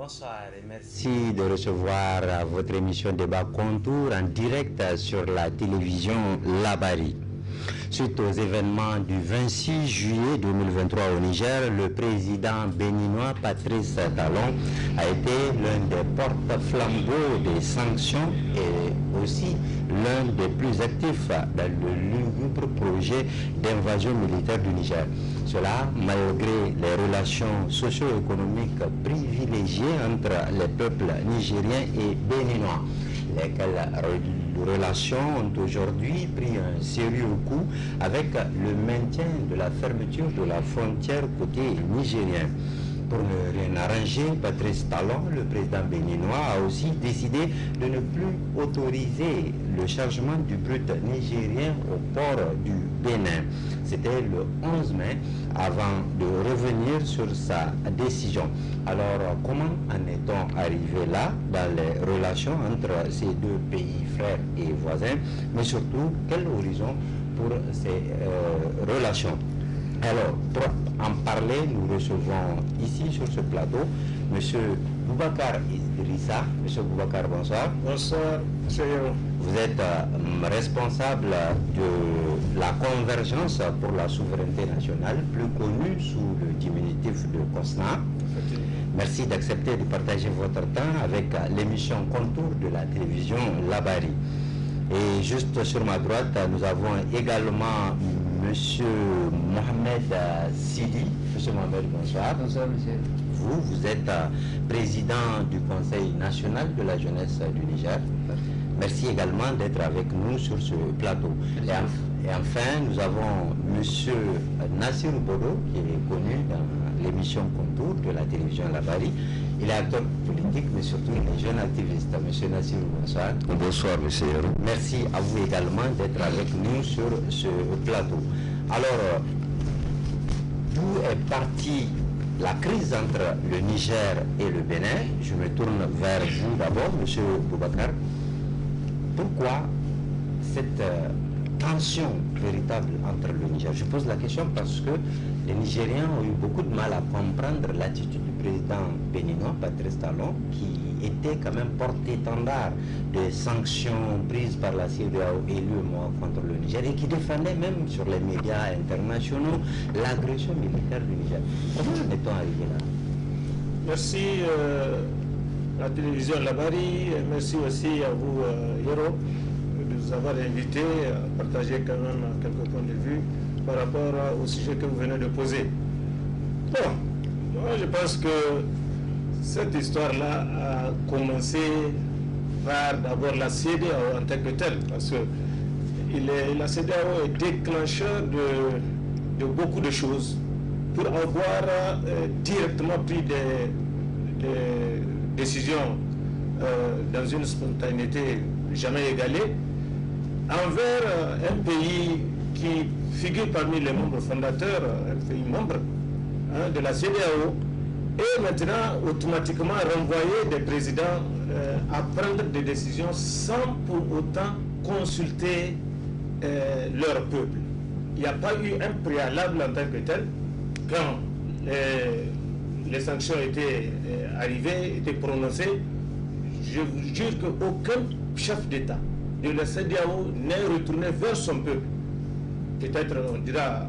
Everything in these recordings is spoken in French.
Bonsoir et merci de recevoir votre émission Débat Contour en direct sur la télévision Labari. Suite aux événements du 26 juillet 2023 au Niger, le président béninois Patrice Talon a été l'un des porte-flambeaux des sanctions et aussi l'un des plus actifs dans le lugubre projet d'invasion militaire du Niger. Cela malgré les relations socio-économiques privilégiées entre les peuples nigériens et béninois, lesquelles relations ont aujourd'hui pris un sérieux coup avec le maintien de la fermeture de la frontière côté nigérien. Pour ne rien arranger, Patrice Talon, le président béninois, a aussi décidé de ne plus autoriser le chargement du brut nigérien au port du Bénin. C'était le 11 mai, avant de revenir sur sa décision. Alors, comment en est-on arrivé là, dans les relations entre ces deux pays frères et voisins, mais surtout, quel horizon pour ces relations? Alors, pour en parler, nous recevons ici sur ce plateau M. Boubacar Idrissa. M. Boubacar, bonsoir. Bonsoir, M. Yero. Vous êtes responsable de la Convergence pour la souveraineté nationale, plus connue sous le diminutif de COSNA. Merci d'accepter de partager votre temps avec l'émission Contour de la télévision Labari. Et juste sur ma droite, nous avons également Monsieur Mohamed Sidi. Monsieur Mohamed, bonsoir. Bonsoir, monsieur. Vous êtes président du Conseil national de la jeunesse du Niger. Merci également d'être avec nous sur ce plateau. Et enfin, nous avons Monsieur Nassir Bodo, qui est connu dans l'émission Contour de la télévision Labari. Il est acteur politique, mais surtout il est jeune activiste. Monsieur Nassir, bonsoir. Bonsoir, monsieur. Merci à vous également d'être avec nous sur ce plateau. Alors, d'où est partie la crise entre le Niger et le Bénin? Je me tourne vers vous d'abord, monsieur Boubacar. Pourquoi cette tension véritable entre le Niger? Je pose la question parce que les Nigériens ont eu beaucoup de mal à comprendre l'attitude du président béninois, Patrice Talon, qui était quand même porte-étendard des sanctions prises par la CEDEAO et l'UEMOA contre le Niger et qui défendait même sur les médias internationaux l'agression militaire du Niger. Comment est-on arrivé là? Merci à la télévision Labari, et merci aussi à vous, Yero, de nous avoir invités à partager quand même quelques points de vue par rapport au sujet que vous venez de poser. Bon, moi je pense que cette histoire-là a commencé par d'abord la CEDEAO en tant que telle, parce que la CEDEAO est déclencheur de beaucoup de choses pour avoir directement pris des décisions dans une spontanéité jamais égalée envers un pays qui figure parmi les membres fondateurs, un pays membre de la CEDEAO, et maintenant automatiquement renvoyer des présidents à prendre des décisions sans pour autant consulter leur peuple. Il n'y a pas eu un préalable en tant que tel quand les sanctions étaient arrivées, étaient prononcées. Je vous jure qu'aucun chef d'État de la CEDEAO n'est retourné vers son peuple. Peut-être on dira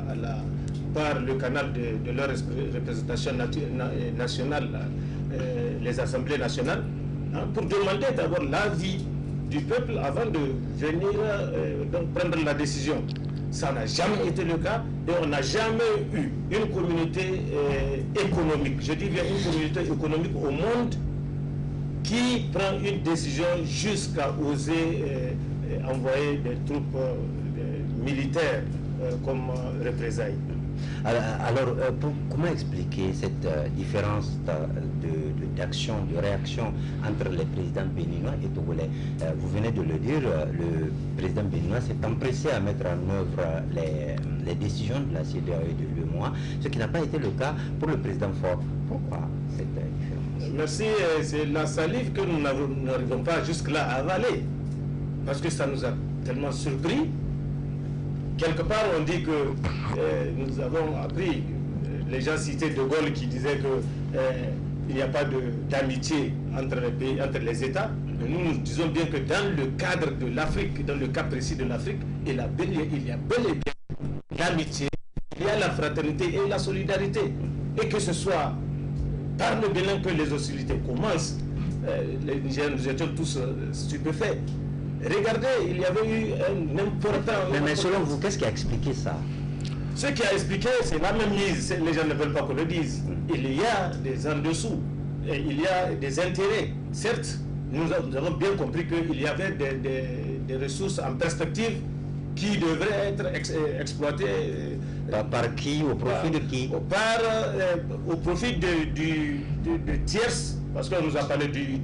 par le canal de leur représentation nationale, les assemblées nationales, pour demander d'abord l'avis du peuple avant de venir donc prendre la décision. Ça n'a jamais été le cas et on n'a jamais eu une communauté économique, je dis bien une communauté économique au monde qui prend une décision jusqu'à oser envoyer des troupes militaires comme représailles. Alors, comment expliquer cette différence d'action, de réaction entre les présidents béninois et togolais? Vous venez de le dire, le président béninois s'est empressé à mettre en œuvre les décisions de la CEDEAO et de l'UEMOA, ce qui n'a pas été le cas pour le président Faure. Pourquoi cette différence? Merci, c'est la salive que nous n'arrivons pas jusque-là à avaler, parce que ça nous a tellement surpris. Quelque part, on dit que nous avons appris, les gens citaient De Gaulle qui disait que il n'y a pas d'amitié entre les pays, entre les États. Mais nous disons bien que dans le cadre de l'Afrique, dans le cas précis de l'Afrique, il y a bel et bien l'amitié, il y a la fraternité et la solidarité. Et que ce soit par le Bénin que les hostilités commencent, les Nigériens, nous étions tous stupéfaits. Regardez, il y avait eu un important... Mais selon vous, qu'est-ce qui a expliqué ça? Ce qui a expliqué, c'est la même mise. Les gens ne veulent pas qu'on le dise. Il y a des en dessous. Et il y a des intérêts. Certes, nous avons bien compris qu'il y avait des ressources en perspective qui devraient être exploitées. Par qui? Au profit de qui? Au profit de tierces. Parce qu'on nous a parlé du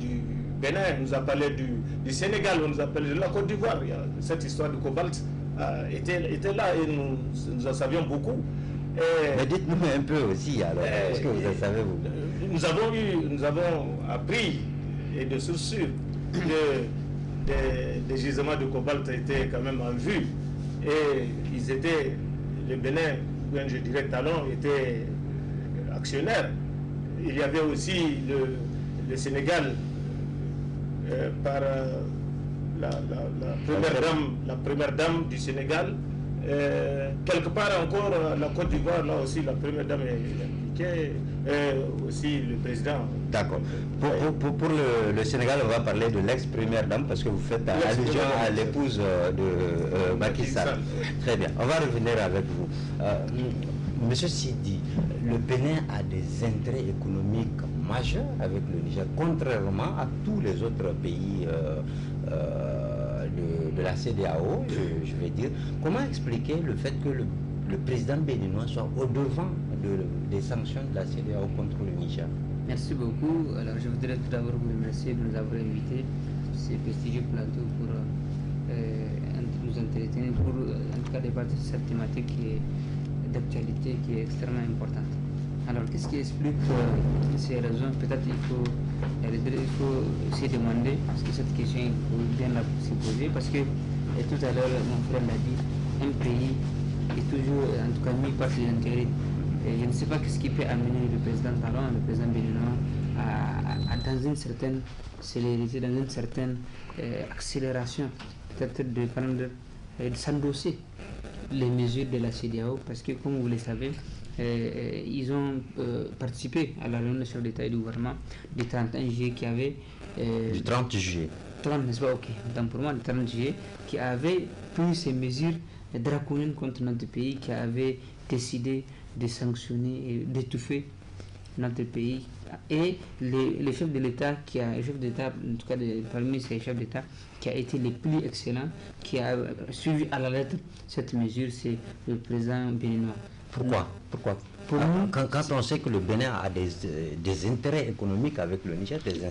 Bénin, on nous a parlé du Sénégal, on nous a parlé de la Côte d'Ivoire. Cette histoire du cobalt était là et nous en savions beaucoup. Mais dites-nous un peu aussi, alors, est-ce que vous en savez, vous? Nous avons appris, et de sources sûres, que des gisements de cobalt étaient quand même en vue. Et ils étaient, le Bénin, je dirais Talon, était actionnaire. Il y avait aussi le Sénégal, par la première dame du Sénégal. Quelque part encore, la Côte d'Ivoire, là aussi, la première dame est impliquée, aussi le président. D'accord. Pour le Sénégal, on va parler de l'ex-première dame, parce que vous faites allusion à l'épouse de Macky Sall. Très bien. On va revenir avec vous. Monsieur Sidi, le Bénin a des intérêts économiques majeurs avec le Niger, contrairement à tous les autres pays de la CEDEAO, je vais dire. Comment expliquer le fait que le président béninois soit au-devant des sanctions de la CEDEAO contre le Niger? Merci beaucoup. Alors, je voudrais tout d'abord vous remercier de nous avoir invités sur ces prestigieux plateaux pour nous entretenir, pour en tout cas débattre sur cette thématique qui est d'actualité, qui est extrêmement importante. Alors, qu'est-ce qui explique ces raisons? Peut-être il faut se demander, parce que cette question, il faut bien la poser, parce que tout à l'heure, mon frère l'a dit, un pays est toujours, en tout cas, mis par ses intérêts. Et je ne sais pas ce qui peut amener le président Talon, le président béninois, dans une certaine célérité, dans une certaine accélération, peut-être de prendre, de s'endosser les mesures de la CEDEAO, parce que, comme vous le savez, ils ont participé à la réunion de chefs d'État et de gouvernement du 31 juillet qui avait... du 30 juillet. 30, n'est-ce pas? Ok. Donc pour moi, le 30 juillet, qui avait pris ces mesures draconiennes contre notre pays, qui avait décidé de sanctionner et d'étouffer notre pays. Et le chef de l'État, le chef d'État, en tout cas parmi ces chefs d'État, qui a été le plus excellent, qui a suivi à la lettre cette mesure, c'est le président béninois. Pourquoi? Quand on sait que le Bénin a des intérêts économiques avec le Niger, des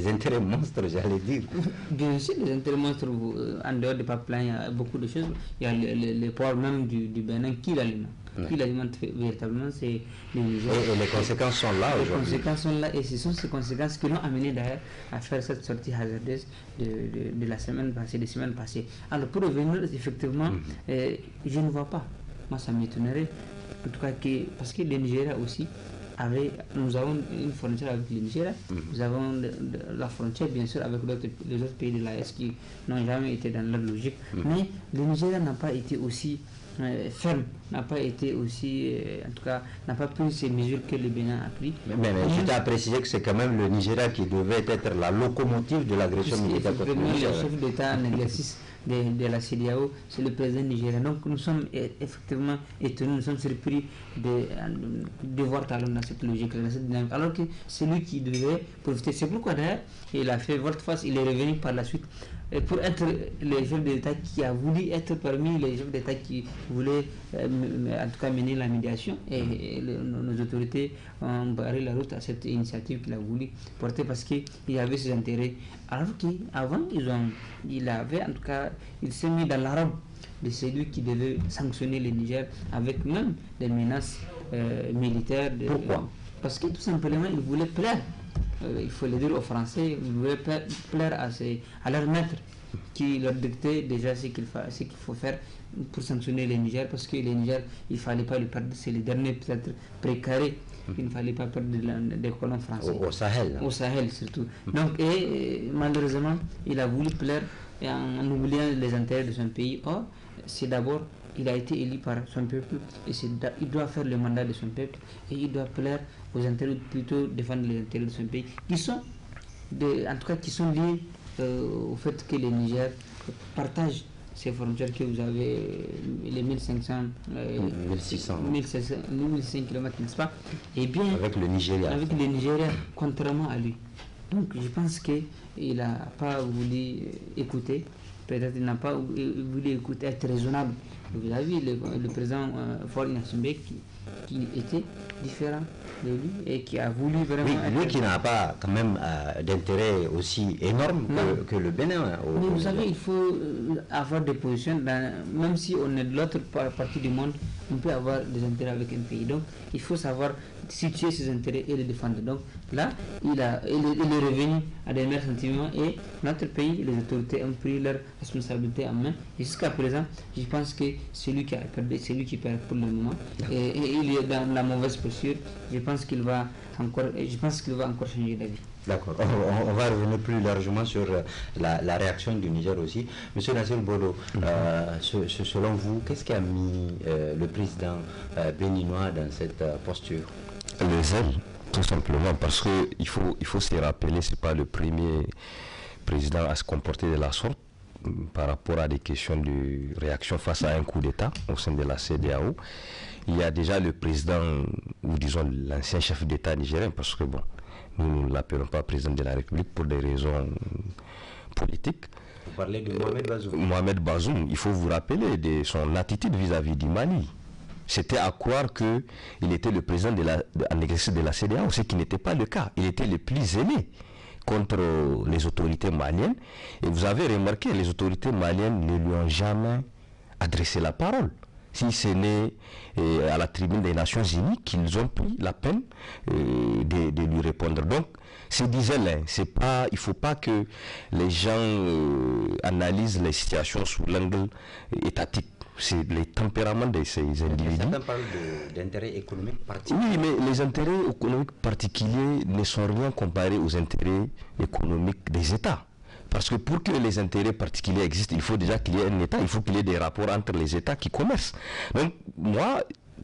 intérêts monstres, j'allais dire. Bien sûr, des intérêts monstres, en dehors des pipelines, il y a beaucoup de choses. Il y a le port même du Bénin qui l'alimente. Qui l'alimente véritablement, c'est le Niger. Et les conséquences sont là aujourd'hui. Les conséquences sont là, et ce sont ces conséquences qui l'ont amené d'ailleurs à faire cette sortie hasardeuse de la semaine passée, des semaines passées. Alors pour revenir, effectivement, je ne vois pas. Moi, ça m'étonnerait, en tout cas, parce que le Nigeria aussi nous avons une frontière avec le Nigeria, nous avons la frontière bien sûr avec les autres pays de l'AES qui n'ont jamais été dans leur logique, mais le Nigeria n'a pas été aussi ferme, n'a pas été aussi, en tout cas, n'a pas pris ces mesures que le Bénin a pris. Mais je tiens à préciser que c'est quand même le Nigeria qui devait être la locomotive de l'agression militaire contre le Nigeria. Le chef d'État en exercice de la CEDEAO, c'est le président nigérien. Donc nous sommes effectivement étonnés, nous sommes surpris de voir Talon dans cette logique, dans cette dynamique, alors que c'est lui qui devait profiter. C'est pourquoi d'ailleurs il a fait volte-face, il est revenu par la suite pour être le chef d'État qui a voulu être parmi les chefs d'État qui voulaient en tout cas mener la médiation, et nos autorités ont barré la route à cette initiative qu'il a voulu porter parce qu'il y avait ses intérêts, alors qu'avant il avait en tout cas, il s'est mis dans la robe de celui qui devait sanctionner le Niger avec même des menaces militaires. Pourquoi? Parce que tout simplement il voulait plaire. Il faut le dire aux Français, ils voulaient plaire à leur maître. qui leur dictait déjà ce qu'il faut faire pour sanctionner les Niger, parce que les Niger, il ne fallait pas le perdre, c'est les derniers peut-être précarés, il ne fallait pas perdre des colons français. Au Sahel. Au Sahel surtout. Donc, et malheureusement, il a voulu plaire en oubliant les intérêts de son pays. Or, c'est d'abord, il a été élu par son peuple et il doit faire le mandat de son peuple et il doit plaire aux intérêts, plutôt défendre les intérêts de son pays, qui sont, en tout cas, qui sont liés au fait que les Niger partagent ces frontières que vous avez, les 1500, 1600 km, n'est-ce pas? Et bien, avec le Nigeria. Avec le Nigeria, contrairement à lui. Donc, je pense qu'il n'a pas voulu écouter. Peut-être qu'il n'a pas voulu écouter, être raisonnable. Vous avez vu le président Faure Gnassingbé qui était différent de lui et qui a voulu vraiment... Oui, lui qui n'a pas quand même d'intérêt aussi énorme que le Bénin. Mais vous savez, il faut avoir des positions, même si on est de l'autre partie du monde, on peut avoir des intérêts avec un pays. Donc, il faut savoir situer ses intérêts et les défendre. Donc, là, il est revenu à des meilleurs sentiments et notre pays, les autorités ont pris leur responsabilité en main. Et jusqu'à présent, je pense que c'est lui qui a perdu, c'est lui qui perd pour le moment. Et il est dans la mauvaise posture. Je pense qu'il va encore changer d'avis. D'accord. On va revenir plus largement sur la réaction du Niger aussi. Monsieur Nassir Bodo, selon vous, qu'est-ce qui a mis le président béninois dans cette posture? Le zèle, tout simplement, parce qu'il faut se rappeler, ce n'est pas le premier président à se comporter de la sorte par rapport à des questions de réaction face à un coup d'État au sein de la CEDEAO. Il y a déjà le président, ou disons l'ancien chef d'État nigérien, parce que bon, nous ne l'appelons pas président de la République pour des raisons politiques. Vous parlez de Mohamed Bazoum. Mohamed Bazoum, il faut vous rappeler de son attitude vis-à-vis du Mali. C'était à croire qu'il était le président en exercice de la CEDEAO, ce qui n'était pas le cas. Il était le plus zélé contre les autorités maliennes. Et vous avez remarqué, les autorités maliennes ne lui ont jamais adressé la parole. Si ce n'est à la tribune des Nations Unies qu'ils ont pris la peine de lui répondre. Donc, c'est diesel, c'est pas, il ne faut pas que les gens analysent les situations sous l'angle étatique. C'est les tempéraments de ces individus. Certains parlent d'intérêts économiques particuliers. Oui, mais les intérêts économiques particuliers ne sont rien comparés aux intérêts économiques des États. Parce que pour que les intérêts particuliers existent, il faut déjà qu'il y ait un État, il faut qu'il y ait des rapports entre les États qui commercent. Donc,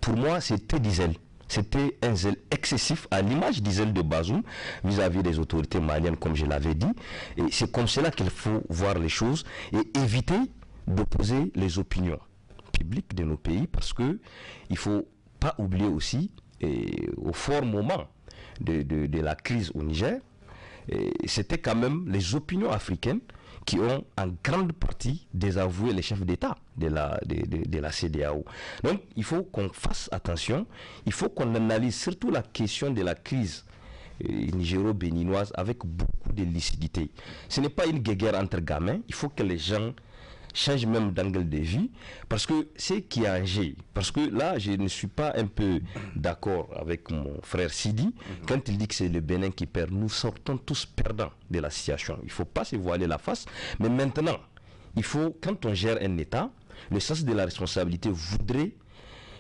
pour moi, c'était du zèle. C'était un zèle excessif, à l'image du zèle de Bazoum vis-à-vis des autorités maliennes, comme je l'avais dit. Et c'est comme cela qu'il faut voir les choses et éviter d'opposer les opinions publiques de nos pays, parce que il ne faut pas oublier aussi, au fort moment de la crise au Niger, c'était quand même les opinions africaines qui ont en grande partie désavoué les chefs d'État de la CEDEAO. Donc il faut qu'on fasse attention, il faut qu'on analyse surtout la question de la crise nigéro-béninoise avec beaucoup de lucidité. Ce n'est pas une guéguerre entre gamins, il faut que les gens change même d'angle de vue, parce que c'est qui est en jeu. Parce que là, je ne suis pas un peu d'accord avec mon frère Sidi quand il dit que c'est le Bénin qui perd. Nous sortons tous perdants de la situation. Il ne faut pas se voiler la face. Mais maintenant, il faut, quand on gère un État, le sens de la responsabilité voudrait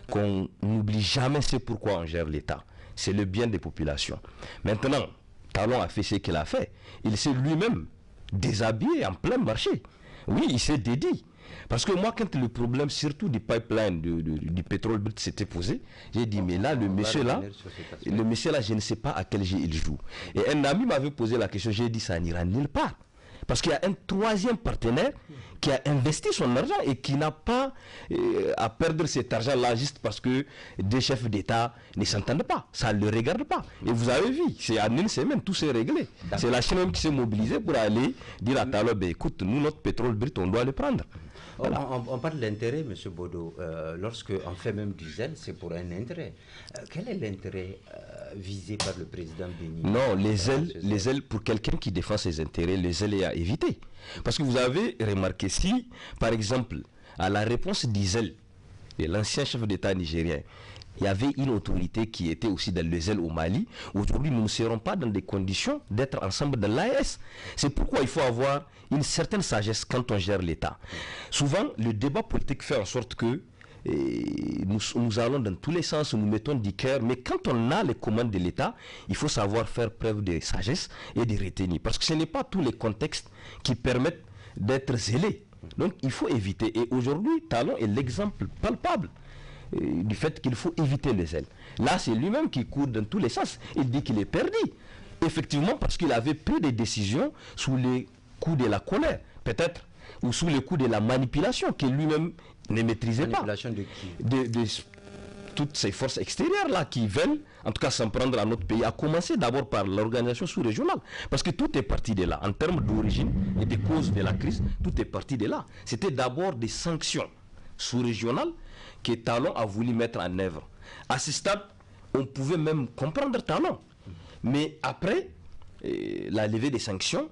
qu'on n'oublie jamais ce pourquoi on gère l'État. C'est le bien des populations. Maintenant, Talon a fait ce qu'il a fait. Il s'est lui-même déshabillé en plein marché. Oui, il s'est dédié. Parce que moi, quand le problème, surtout du pipeline du pétrole brut s'était posé, j'ai dit, mais là, le monsieur là, je ne sais pas à quel jeu il joue. Et un ami m'avait posé la question, j'ai dit, ça n'ira nulle part. Parce qu'il y a un troisième partenaire qui a investi son argent et qui n'a pas à perdre cet argent-là juste parce que des chefs d'État ne s'entendent pas. Ça ne le regarde pas. Et vous avez vu, c'est en une semaine, tout s'est réglé. C'est la Chine même qui s'est mobilisée pour aller dire à Talon, écoute, nous, notre pétrole brut, on doit le prendre. Voilà. On parle d'intérêt, M. Bodo. Lorsque on fait même du zèle, c'est pour un intérêt. Quel est l'intérêt visé par le président béninois? Non, les zèles, pour quelqu'un qui défend ses intérêts, les zèles est à éviter. Parce que vous avez remarqué, si, par exemple, à la réponse du zèle l'ancien chef d'État nigérien, il y avait une autorité qui était aussi dans les ailes au Mali. Aujourd'hui, nous ne serons pas dans des conditions d'être ensemble dans l'AES. C'est pourquoi il faut avoir une certaine sagesse quand on gère l'État. Souvent, le débat politique fait en sorte que nous allons dans tous les sens, nous mettons du cœur, mais quand on a les commandes de l'État, il faut savoir faire preuve de sagesse et de retenue. Parce que ce n'est pas tous les contextes qui permettent d'être zélés. Donc il faut éviter. Et aujourd'hui, Talon est l'exemple palpable du fait qu'il faut éviter les ailes. Là, c'est lui-même qui court dans tous les sens. Il dit qu'il est perdu. Effectivement, parce qu'il avait pris des décisions sous les coups de la colère, peut-être, ou sous les coups de la manipulation, qu'il lui-même ne maîtrisait pas. Manipulation de qui? De toutes ces forces extérieures là qui veulent en tout cas s'en prendre à notre pays, à commencer d'abord par l'organisation sous-régionale, parce que tout est parti de là en termes d'origine et des causes de la crise. Tout est parti de là. C'était d'abord des sanctions sous-régionales que Talon a voulu mettre en œuvre. À ce stade, on pouvait même comprendre Talon, mais après la levée des sanctions,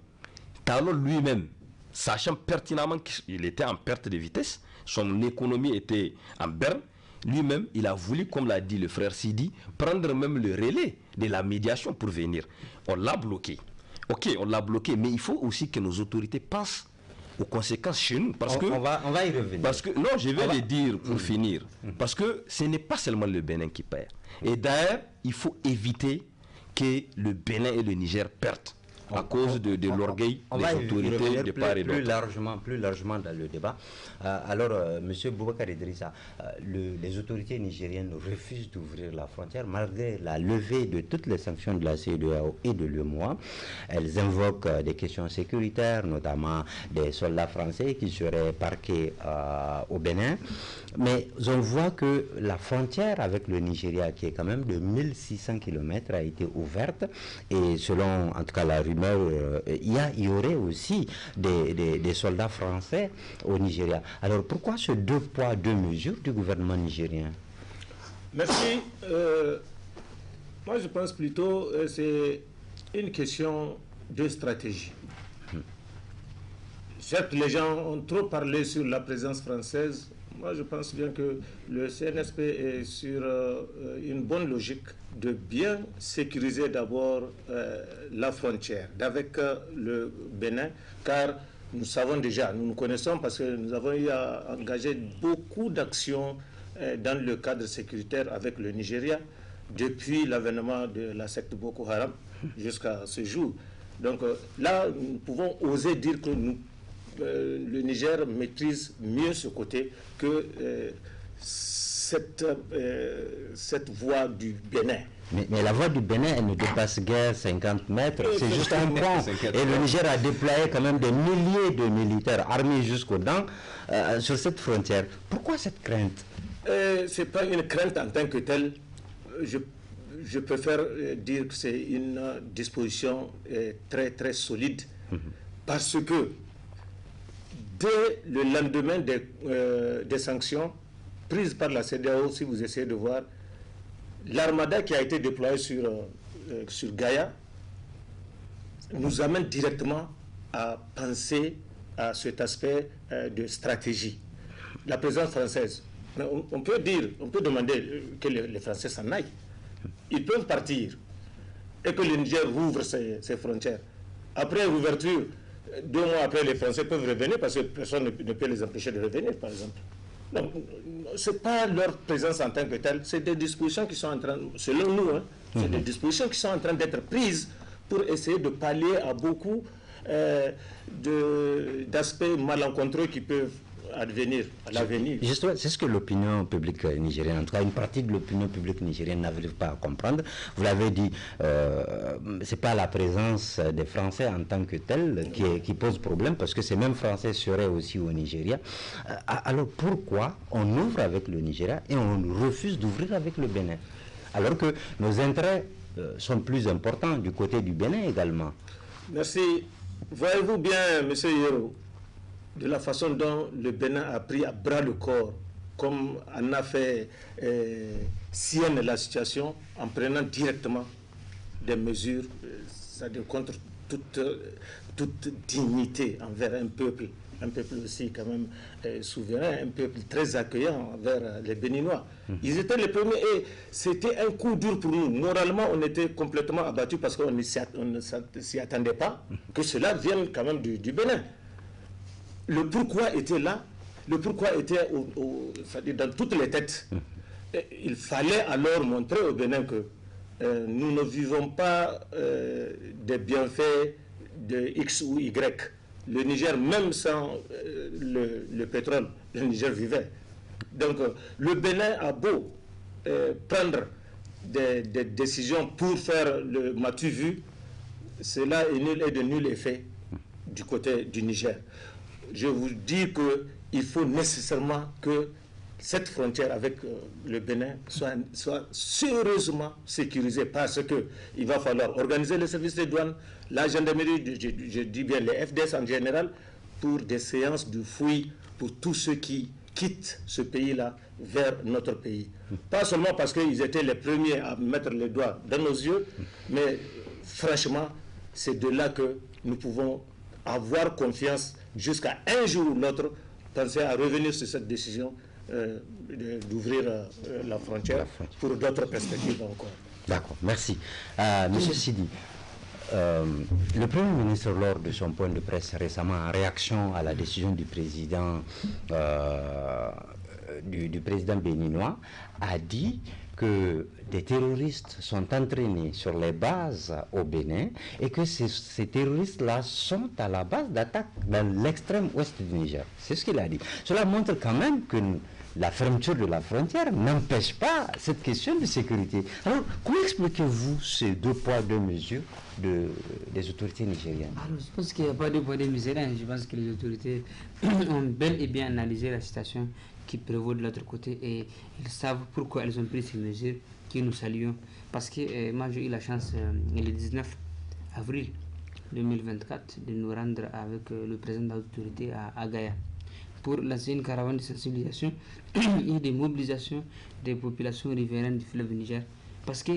Talon lui-même, sachant pertinemment qu'il était en perte de vitesse, son économie était en berne, lui-même, il a voulu, comme l'a dit le frère Sidi, prendre même le relais de la médiation pour venir. On l'a bloqué. Ok, on l'a bloqué, mais il faut aussi que nos autorités pensent aux conséquences chez nous. Parce on va y revenir. Parce que, non, je vais le dire pour finir. Parce que ce n'est pas seulement le Bénin qui perd. Et d'ailleurs, il faut éviter que le Bénin et le Niger perdent à cause de l'orgueil des autorités de part et d'autre. Plus largement dans le débat. Monsieur Boubacar Idrissa, les autorités nigériennes refusent d'ouvrir la frontière malgré la levée de toutes les sanctions de la CEDEAO et de l'UEMOA. Elles invoquent des questions sécuritaires, notamment des soldats français qui seraient parqués au Bénin. Mais on voit que la frontière avec le Nigeria, qui est quand même de 1600 km, a été ouverte. Et selon, en tout cas, la rumeur, il y aurait aussi des soldats français au Nigeria. Alors pourquoi ce deux poids, deux mesures du gouvernement nigérien? Merci. Moi, je pense plutôt que c'est une question de stratégie. Certes, les gens ont trop parlé sur la présence française. Moi, je pense bien que le CNSP est sur une bonne logique de bien sécuriser d'abord la frontière avec le Bénin, car nous savons déjà, nous nous connaissons parce que nous avons eu à engager beaucoup d'actions dans le cadre sécuritaire avec le Nigeria depuis l'avènement de la secte Boko Haram jusqu'à ce jour. Donc là, nous pouvons oser dire que le Niger maîtrise mieux ce côté que cette voie du Bénin. Mais la voie du Bénin, elle ne dépasse guère 50 mètres, c'est juste un pont. Et le Niger a déployé quand même des milliers de militaires armés jusqu'aux dents sur cette frontière. Pourquoi cette crainte? Ce n'est pas une crainte en tant que telle. Je préfère dire que c'est une disposition très très solide parce que dès le lendemain des sanctions prises par la CEDEAO, si vous essayez de voir, l'armada qui a été déployée sur Gaïa nous amène directement à penser à cet aspect de stratégie. La présence française, on peut demander que les Français s'en aillent. Ils peuvent partir et que le Niger rouvre ses frontières. Après l'ouverture, 2 mois après, les Français peuvent revenir parce que personne ne peut les empêcher de revenir, par exemple. Donc, ce n'est pas leur présence en tant que telle, c'est des dispositions qui sont en train, selon nous, c'est des dispositions qui sont en train d'être prises pour essayer de pallier à beaucoup d'aspects malencontreux qui peuvent advenir à l'avenir. Justement, c'est ce que l'opinion publique nigérienne, en tout cas une partie de l'opinion publique nigérienne n'arrive pas à comprendre. Vous l'avez dit, c'est pas la présence des Français en tant que telle qui pose problème, parce que ces mêmes Français seraient aussi au Nigeria. Alors pourquoi on ouvre avec le Nigeria et on refuse d'ouvrir avec le Bénin, alors que nos intérêts sont plus importants du côté du Bénin également? Merci. Voyez-vous bien, M. Yero, de la façon dont le Bénin a pris à bras le corps, comme en a fait sienne la situation, en prenant directement des mesures, c'est-à-dire contre toute dignité envers un peuple un peuple aussi quand même souverain, un peuple très accueillant envers les Béninois. Ils étaient les premiers et c'était un coup dur pour nous. Moralement, on était complètement abattus parce qu'on ne s'y attendait pas que cela vienne quand même du Bénin. Le pourquoi était là, le pourquoi était dans toutes les têtes. Et il fallait alors montrer au Bénin que nous ne vivons pas des bienfaits de X ou Y. Le Niger, même sans le pétrole, le Niger vivait. Donc le Bénin a beau prendre des décisions pour faire le m'as-tu vu, cela est nul et de nul effet du côté du Niger. Je vous dis qu'il faut nécessairement que cette frontière avec le Bénin soit sérieusement sécurisée parce qu'il va falloir organiser le service des douanes, la gendarmerie, je dis bien les FDS en général, pour des séances de fouilles pour tous ceux qui quittent ce pays-là vers notre pays. Pas seulement parce qu'ils étaient les premiers à mettre les doigts dans nos yeux, mais franchement, c'est de là que nous pouvons avoir confiance jusqu'à un jour ou l'autre, penser à revenir sur cette décision d'ouvrir la frontière pour d'autres perspectives encore. D'accord, merci. Monsieur Sidi, le Premier ministre, lors de son point de presse récemment, en réaction à la décision du président, du président béninois, a dit que des terroristes sont entraînés sur les bases au Bénin et que ces terroristes-là sont à la base d'attaques dans l'extrême ouest du Niger. C'est ce qu'il a dit. Cela montre quand même que la fermeture de la frontière n'empêche pas cette question de sécurité. Alors, comment expliquez-vous ces deux poids, deux mesures des autorités nigériennes? Alors, je pense qu'il n'y a pas de poids, deux mesures. Je pense que les autorités ont bel et bien analysé la situation qui prévaut de l'autre côté et ils savent pourquoi elles ont pris ces mesures que nous saluons. Parce que moi j'ai eu la chance le 19 avril 2024 de nous rendre avec le président de l'autorité à Gaïa pour lancer une caravane de sensibilisation et de mobilisation des populations riveraines du fleuve Niger. Parce que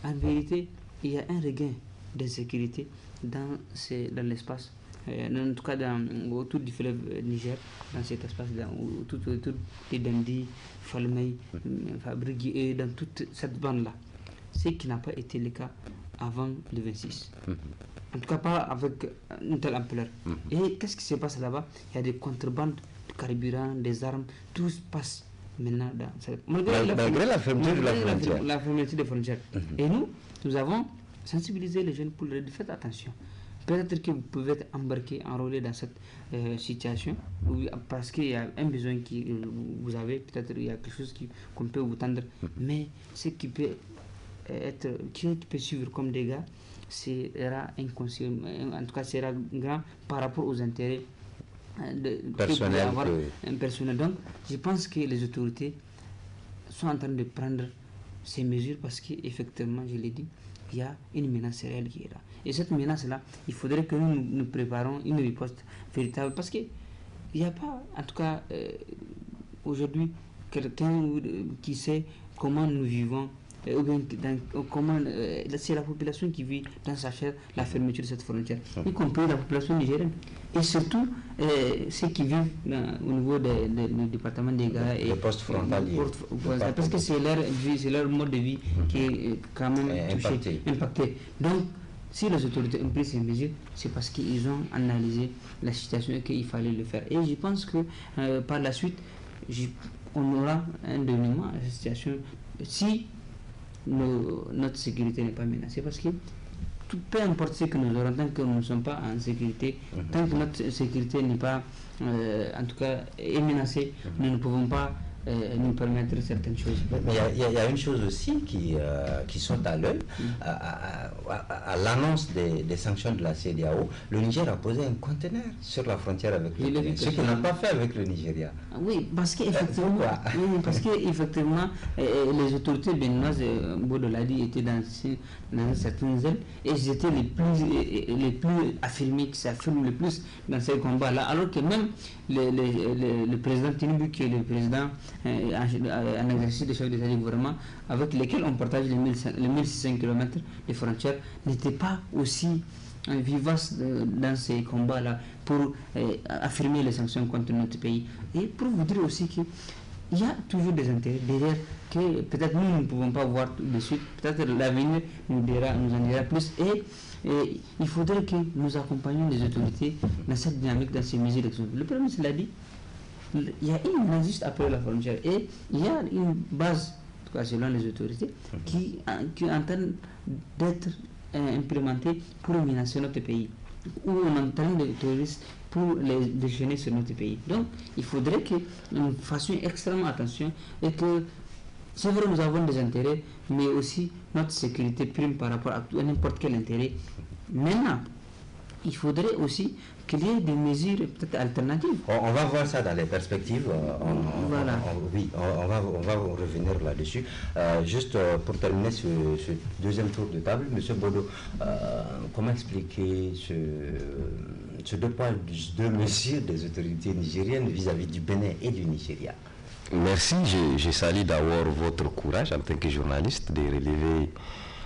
en vérité, il y a un regain d'insécurité dans l'espace. En tout cas autour du fleuve Niger, dans cet espace, tout autour de Dandi, Falmey, Fabrigui et dans toute cette bande-là. Ce qui n'a pas été le cas avant le 26. En tout cas, pas avec une telle ampleur. Et qu'est-ce qui se passe là-bas? Il y a des contrebandes de carburant, des armes, tout se passe maintenant malgré la fermeture de la frontière. La fermeture des frontières. Et nous avons sensibilisé les jeunes pour leur dire faites attention. Peut-être que vous pouvez être embarqué, enrôlé dans cette situation parce qu'il y a un besoin que vous avez, peut-être il y a quelque chose qu'on peut vous tendre, mais ce qui peut être, qui peut suivre comme dégâts, sera inconscient, en tout cas sera grand par rapport aux intérêts personnels. Donc, je pense que les autorités sont en train de prendre ces mesures parce qu'effectivement, je l'ai dit, il y a une menace réelle qui est là. Et cette menace-là, il faudrait que nous préparons une riposte véritable parce qu'il n'y a pas, en tout cas, aujourd'hui, quelqu'un qui sait comment nous vivons, ou bien c'est la population qui vit dans sa chair la fermeture de cette frontière, y compris la population nigérienne. Et surtout, ceux qui vivent au niveau du département des Gaïa et les postes frontaliers. Parce que c'est leur vie, c'est leur mode de vie qui est quand même impacté. Donc, si les autorités ont pris ces mesures, c'est parce qu'ils ont analysé la situation et qu'il fallait le faire. Et je pense que par la suite, on aura un dénouement à cette situation si notre sécurité n'est pas menacée. Parce que peu importe ce que nous aurons, tant que nous ne sommes pas en sécurité, tant que notre sécurité n'est pas, en tout cas, est menacée, nous ne pouvons pas nous permettre certaines choses. Mais il y a une chose aussi qui saute à l'œil. À l'annonce des sanctions de la CEDEAO, le Niger a posé un conteneur sur la frontière avec le Nigeria, ce qu'il n'a pas fait avec le Nigeria. Oui, parce qu'effectivement, les autorités béninoises, Bodo l'a dit, étaient dans certaines zones et ils étaient les plus affirmés, qui s'affirment le plus dans ces combats-là, alors que même le président Tinubu, qui est le président en exercice de chef d'État du gouvernement, avec lesquels on partage les 1600 km de frontières, n'était pas aussi vivace dans ces combats-là pour affirmer les sanctions contre notre pays. Et pour vous dire aussi qu'il y a toujours des intérêts derrière que peut-être nous ne pouvons pas voir tout de suite, peut-être l'avenir nous en dira plus. Et il faudrait que nous accompagnions les autorités dans cette dynamique, dans ces mesures d'exception. Le Premier ministre l'a dit, il y a une menace juste après la frontière et il y a une base, en tout cas selon les autorités, qui est en train d'être implémentée pour menacer notre pays, où on entraîne les terroristes pour les déchaîner sur notre pays. Donc il faudrait que nous fassions extrêmement attention et que c'est vrai, nous avons des intérêts, mais aussi notre sécurité prime par rapport à n'importe quel intérêt. Maintenant, il faudrait aussi qu'il y ait des mesures peut-être alternatives. On va voir ça dans les perspectives. Voilà. On va revenir là-dessus. Juste pour terminer ce deuxième tour de table, M. Bodo, comment expliquer ce deux mesures des autorités nigériennes vis-à-vis du Bénin et du Nigeria? Merci, je salue d'abord votre courage en tant que journaliste de relever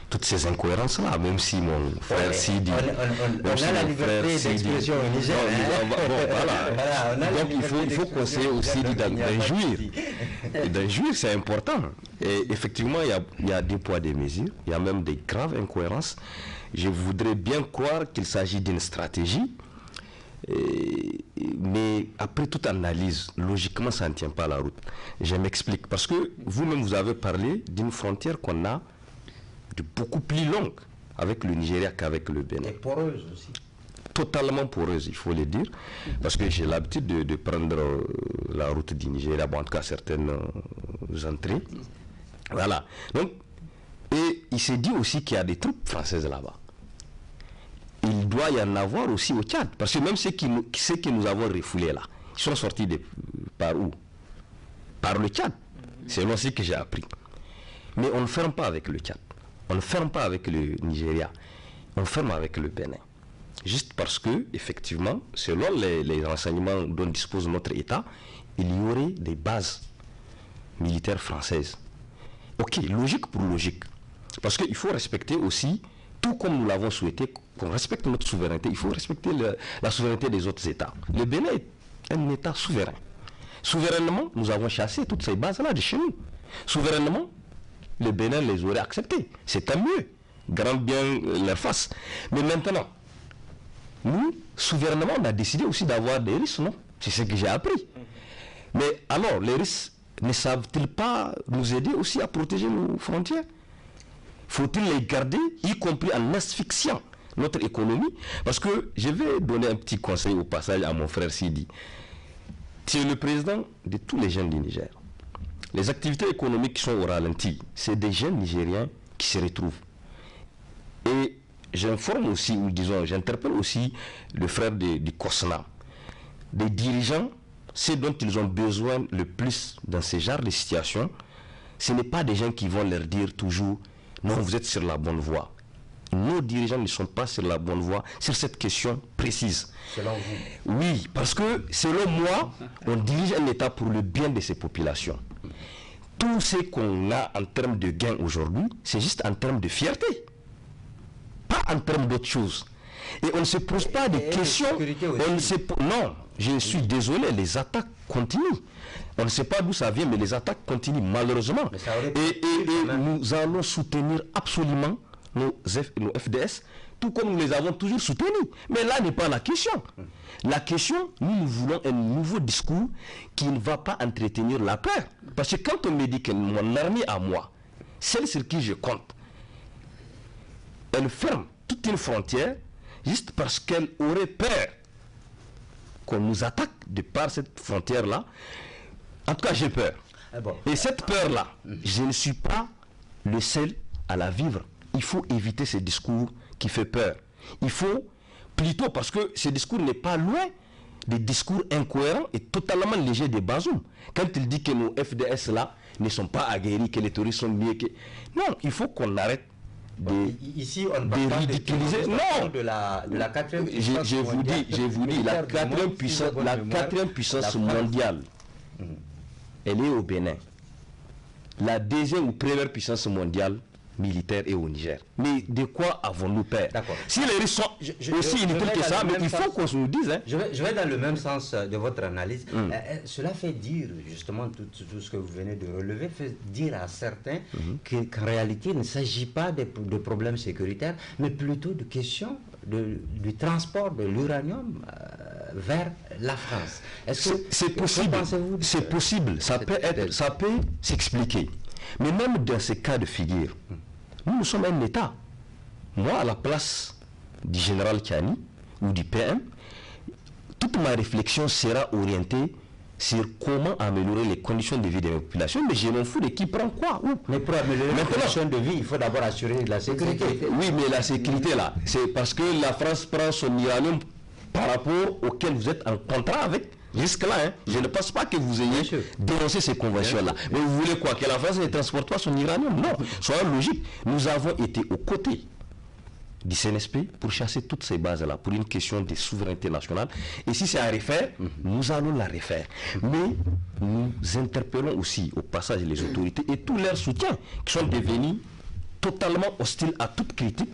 toutes ces incohérences-là, même si mon frère Sidi... On a la liberté d'expression au Niger. Donc il faut conseiller aussi d'en jouir, c'est important. Et effectivement, il y a des poids, des mesures, il y a même des graves incohérences. Je voudrais bien croire qu'il s'agit d'une stratégie, mais après toute analyse, logiquement, ça ne tient pas la route. Je m'explique. Parce que vous-même, vous avez parlé d'une frontière qu'on a de beaucoup plus longue avec le Nigeria qu'avec le Bénin. Et poreuse aussi. Totalement poreuse, il faut le dire. Parce que j'ai l'habitude de prendre la route du Nigeria, bon, en tout cas certaines entrées. Voilà. Donc, et il s'est dit aussi qu'il y a des troupes françaises là-bas. Il doit y en avoir aussi au Tchad. Parce que même ceux que nous avons refoulés là, ils sont sortis par où? Par le Tchad. C'est aussi que j'ai appris. Mais on ne ferme pas avec le Tchad. On ne ferme pas avec le Nigeria. On ferme avec le Bénin. Juste parce que, effectivement, selon les renseignements dont dispose notre État, il y aurait des bases militaires françaises. Ok, logique pour logique. Parce qu'il faut respecter aussi, tout comme nous l'avons souhaité, qu'on respecte notre souveraineté, il faut respecter la souveraineté des autres États. Le Bénin est un État souverain. Souverainement, nous avons chassé toutes ces bases-là de chez nous. Souverainement, le Bénin les aurait acceptées. C'est tant mieux. Grand bien leur face. Mais maintenant, nous, souverainement, on a décidé aussi d'avoir des risques, non? C'est ce que j'ai appris. Mais alors, les risques ne savent-ils pas nous aider aussi à protéger nos frontières? Faut-il les garder, y compris en asphyxiant notre économie? Parce que je vais donner un petit conseil au passage à mon frère Sidi. Tu es le président de tous les jeunes du Niger. Les activités économiques qui sont au ralenti, c'est des jeunes Nigériens qui se retrouvent. Et j'informe aussi, ou disons, j'interpelle aussi le frère du COSNA. Des dirigeants, ce dont ils ont besoin le plus dans ce genre de situation, ce n'est pas des gens qui vont leur dire toujours « Non, vous êtes sur la bonne voie ». Nos dirigeants ne sont pas sur la bonne voie sur cette question précise. Selon vous? Oui, parce que selon moi, on dirige un État pour le bien de ces populations. Tout ce qu'on a en termes de gains aujourd'hui, c'est juste en termes de fierté. Pas en termes d'autre chose. Et on ne se pose pas de questions. Non, je suis désolé, les attaques continuent. On ne sait pas d'où ça vient, mais les attaques continuent malheureusement. Et nous allons soutenir absolument nos FDS, tout comme nous les avons toujours soutenus. Mais là n'est pas la question. La question, nous voulons un nouveau discours qui ne va pas entretenir la peur. Parce que quand on me dit que mon armée à moi, celle sur qui je compte, elle ferme toute une frontière juste parce qu'elle aurait peur qu'on nous attaque de par cette frontière-là. En tout cas, j'ai peur. Et cette peur-là, je ne suis pas le seul à la vivre. Il faut éviter ce discours qui fait peur. Il faut plutôt, parce que ce discours n'est pas loin des discours incohérents et totalement légers des Bazoum. Quand il dit que nos FDS là ne sont pas aguerris, que les touristes sont mieux que... Non, il faut qu'on arrête ici, on ne parle ridiculiser. Non, de la quatrième puissance je vous dis, la quatrième puissance mondiale, elle est au Bénin. La deuxième ou première puissance mondiale, militaire et au Niger. Mais de quoi avons-nous peur? Si les Russes sont aussi inutiles que ça, mais il faut qu'on se le dise. Hein. Je vais dans le même sens de votre analyse. Cela fait dire, justement, tout ce que vous venez de relever, fait dire à certains qu'en réalité, il ne s'agit pas de problèmes sécuritaires, mais plutôt de questions du transport de l'uranium vers la France. C'est possible. C'est possible. Ça peut s'expliquer. Mais même dans ces cas de figure, nous sommes un État. Moi, à la place du général Kiani ou du PM, toute ma réflexion sera orientée sur comment améliorer les conditions de vie des populations, mais je m'en fous de qui prend quoi, où. Mais pour améliorer les conditions de vie, il faut d'abord assurer la sécurité. Oui, mais la sécurité là, c'est parce que la France prend son uranium par rapport auquel vous êtes en contrat avec. Jusque-là, hein, je ne pense pas que vous ayez dénoncé ces conventions-là. Mais vous voulez quoi? Que la France ne transporte pas son uranium? Non, soyons logiques. Nous avons été aux côtés du CNSP pour chasser toutes ces bases-là, pour une question de souveraineté nationale. Et si c'est à refaire, nous allons la refaire. Mais nous interpellons aussi au passage les autorités et tous leurs soutiens qui sont devenus totalement hostiles à toute critique.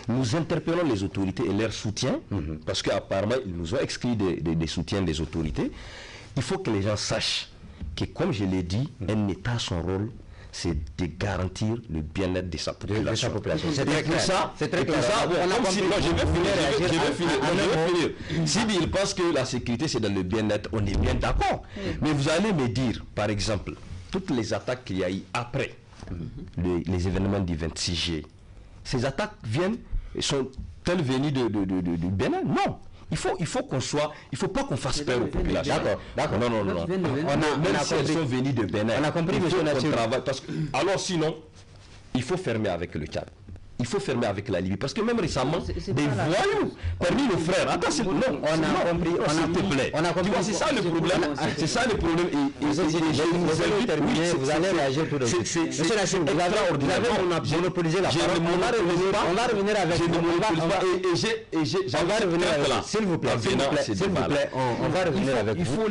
Nous interpellons les autorités et leurs soutiens, parce qu'apparemment ils nous ont exclus des soutiens des autorités. Il faut que les gens sachent que, comme je l'ai dit, un État, son rôle, c'est de garantir le bien-être de sa population. C'est très clair. C'est très clair. Je vais finir. S'il pense que la sécurité c'est dans le bien-être, on est bien d'accord. Mais vous allez me dire, par exemple, toutes les attaques qu'il y a eu après les événements du 26 juillet, ces attaques sont-elles venues du Bénin? Non. Il faut qu'on soit, il ne faut pas qu'on fasse peur aux populations. D'accord. Non. Même si elles sont venues de Bénin, on a compris, il faut qu'on travaille. Alors sinon, il faut fermer avec le Tchad. Il faut fermer avec la Libye. Parce que même récemment, des voyous parmi nos frères. Attends, non, on a compris, s'il te plaît. C'est ça le problème. C'est ça le problème. Vous allez réagir tout de suite. Monsieur Nassir, vous avez monopolisé la parole. On va revenir avec vous. On va revenir avec vous. S'il vous plaît, on va revenir avec vous.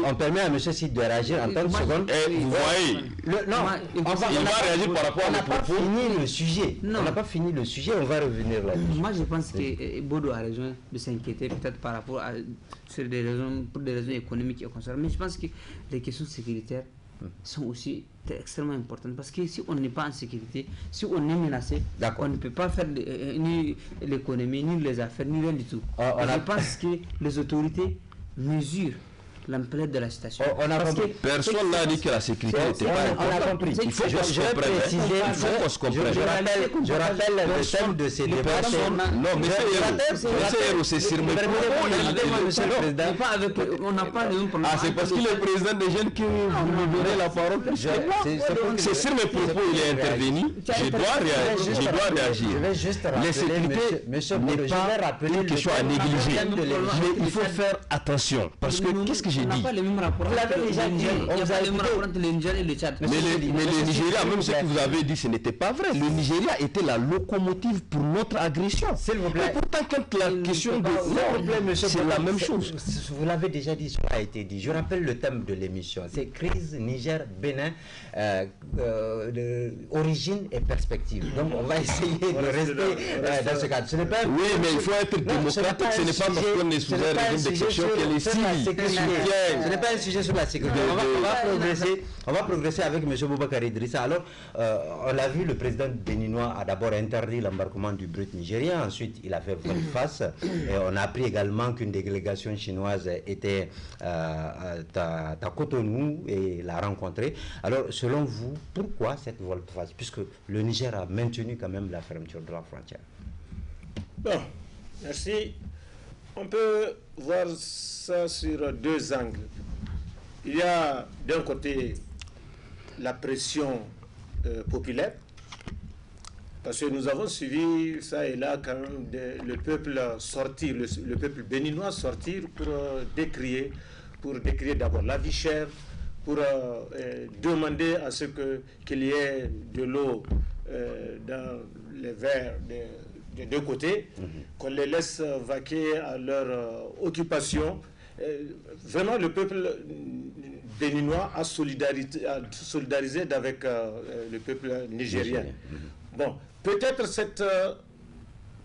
On permet à monsieur Sid de réagir en 30 secondes. Vous voyez. Non, il va réagir par rapport à nos propos. On n'a pas fini le sujet. On n'a pas fini le sujet, on va revenir là-dessus. Moi, je pense que Bodo a raison de s'inquiéter peut-être par rapport à pour des raisons économiques et concernant. Mais je pense que les questions sécuritaires sont aussi extrêmement importantes parce que si on n'est pas en sécurité, si on est menacé, on ne peut pas faire ni l'économie, ni les affaires, ni rien du tout. Je pense que les autorités mesurent l'ampleur de la situation. Personne n'a dit que la sécurité n'était pas importante. On a compris. Il faut qu'on se comprenne. Je rappelle le thème de ces débats. Non, monsieur Héro, c'est sur mes propos. On n'a pas le même problème. Ah, c'est parce qu'il est président des jeunes que vous lui donnez la parole. C'est sur mes propos il est intervenu. Je dois réagir. La sécurité n'est pas une question à négliger. Mais il faut faire attention. Parce que qu'est-ce que j'ai dit? On n'a pas les mêmes rapports. Vous l'avez déjà dit. Il n'y a pas les mêmes rapports entre le Niger et le Tchad. Mais le Nigeria, même ce que vous avez dit, ce n'était pas vrai. Le Nigeria était la locomotive pour notre agression. S'il vous plaît. Et pourtant, quand la question de... c'est la même chose. Vous l'avez déjà dit, cela a été dit. Je rappelle le thème de l'émission. C'est crise Niger-Bénin, origine et perspective. Donc, on va essayer de rester dans ce cadre. Oui, mais il faut être démocratique. Ce n'est pas parce qu'on est sous un régime d'exception qu'elle est ce n'est pas un sujet sur la sécurité. On va progresser avec M. Boubacar Idrissa. Alors, on l'a vu, le président béninois a d'abord interdit l'embarquement du brut nigérien. Ensuite, il a fait volte-face. On a appris également qu'une délégation chinoise était à Cotonou et l'a rencontré. Alors, selon vous, pourquoi cette volte-face? Puisque le Niger a maintenu quand même la fermeture de la frontière. Bon, merci. On peut voir ça sur deux angles. Il y a d'un côté la pression populaire, parce que nous avons suivi ça et là quand même le peuple sortir, le peuple béninois sortir pour décrier d'abord la vie chère, pour demander à ce qu'il y ait de l'eau dans les verres des deux côtés, qu'on les laisse vaquer à leur occupation. Vraiment, le peuple béninois a solidarisé avec le peuple nigérien. Bon, peut-être cette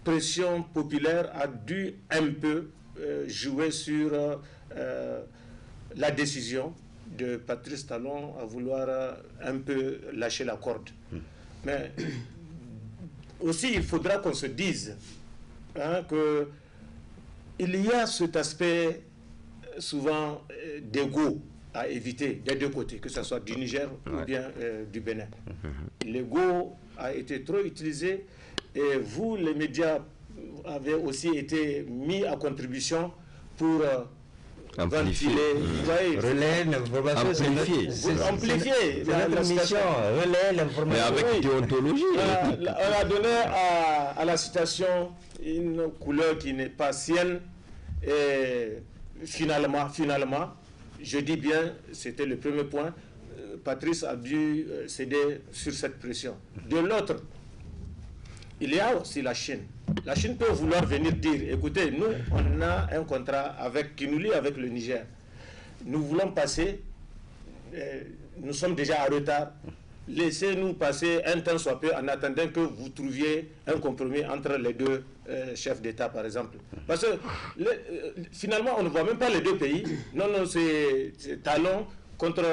pression populaire a dû un peu jouer sur la décision de Patrice Talon à vouloir un peu lâcher la corde. Mais aussi, il faudra qu'on se dise que il y a cet aspect souvent d'ego à éviter des deux côtés, que ce soit du Niger ou bien du Bénin. L'ego a été trop utilisé et vous, les médias, avez aussi été mis à contribution pour amplifier. Relayer l'information. Amplifier. C'est notre mission. Relayer l'information. Mais avec déontologie. On a donné à la citation une couleur qui n'est pas sienne. Et finalement, je dis bien, c'était le premier point, Patrice a dû céder sur cette pression. De l'autre, il y a aussi la Chine. La Chine peut vouloir venir dire, écoutez, nous, on a un contrat qui nous lie avec le Niger. Nous voulons passer, nous sommes déjà en retard. Laissez-nous passer un temps soit peu en attendant que vous trouviez un compromis entre les deux chefs d'État, par exemple. Parce que finalement, on ne voit même pas les deux pays. Non, c'est Talon contre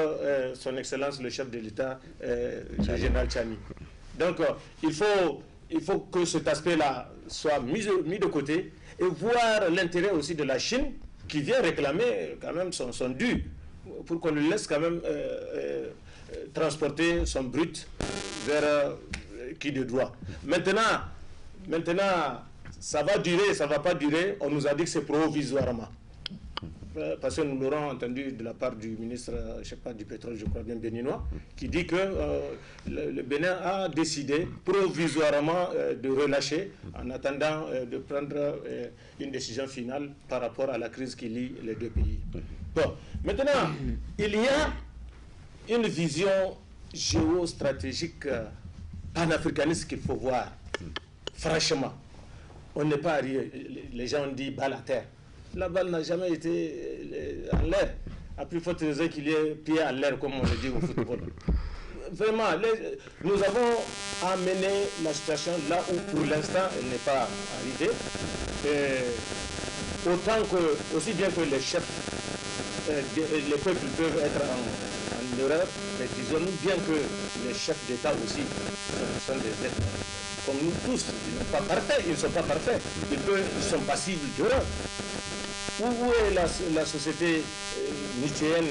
son Excellence, le chef de l'État, le général Tchani. Donc, il faut que cet aspect-là soit mis de côté et voir l'intérêt aussi de la Chine qui vient réclamer quand même son dû pour qu'on lui laisse quand même transporter son brut vers qui de droit. Maintenant, ça va durer, ça ne va pas durer. On nous a dit que c'est provisoirement. Parce que nous l'aurons entendu de la part du ministre, je ne sais pas, du pétrole, je crois bien béninois, qui dit que le Bénin a décidé provisoirement de relâcher en attendant de prendre une décision finale par rapport à la crise qui lie les deux pays. Bon, maintenant, il y a une vision géostratégique panafricaniste qu'il faut voir. Franchement, on n'est pas arrivé. Les gens ont dit balle à terre. La balle n'a jamais été en l'air. À plus forte raison qu'il y ait pied en l'air, comme on le dit au football. Vraiment, nous avons amené la situation là où pour l'instant elle n'est pas arrivée. Autant que, aussi bien que les chefs, les peuples peuvent être en erreur, mais disons-nous bien que les chefs d'État aussi sont des êtres comme nous tous. Ils ne sont pas parfaits. Ils sont passibles d'erreur. Où est la société nietzschéenne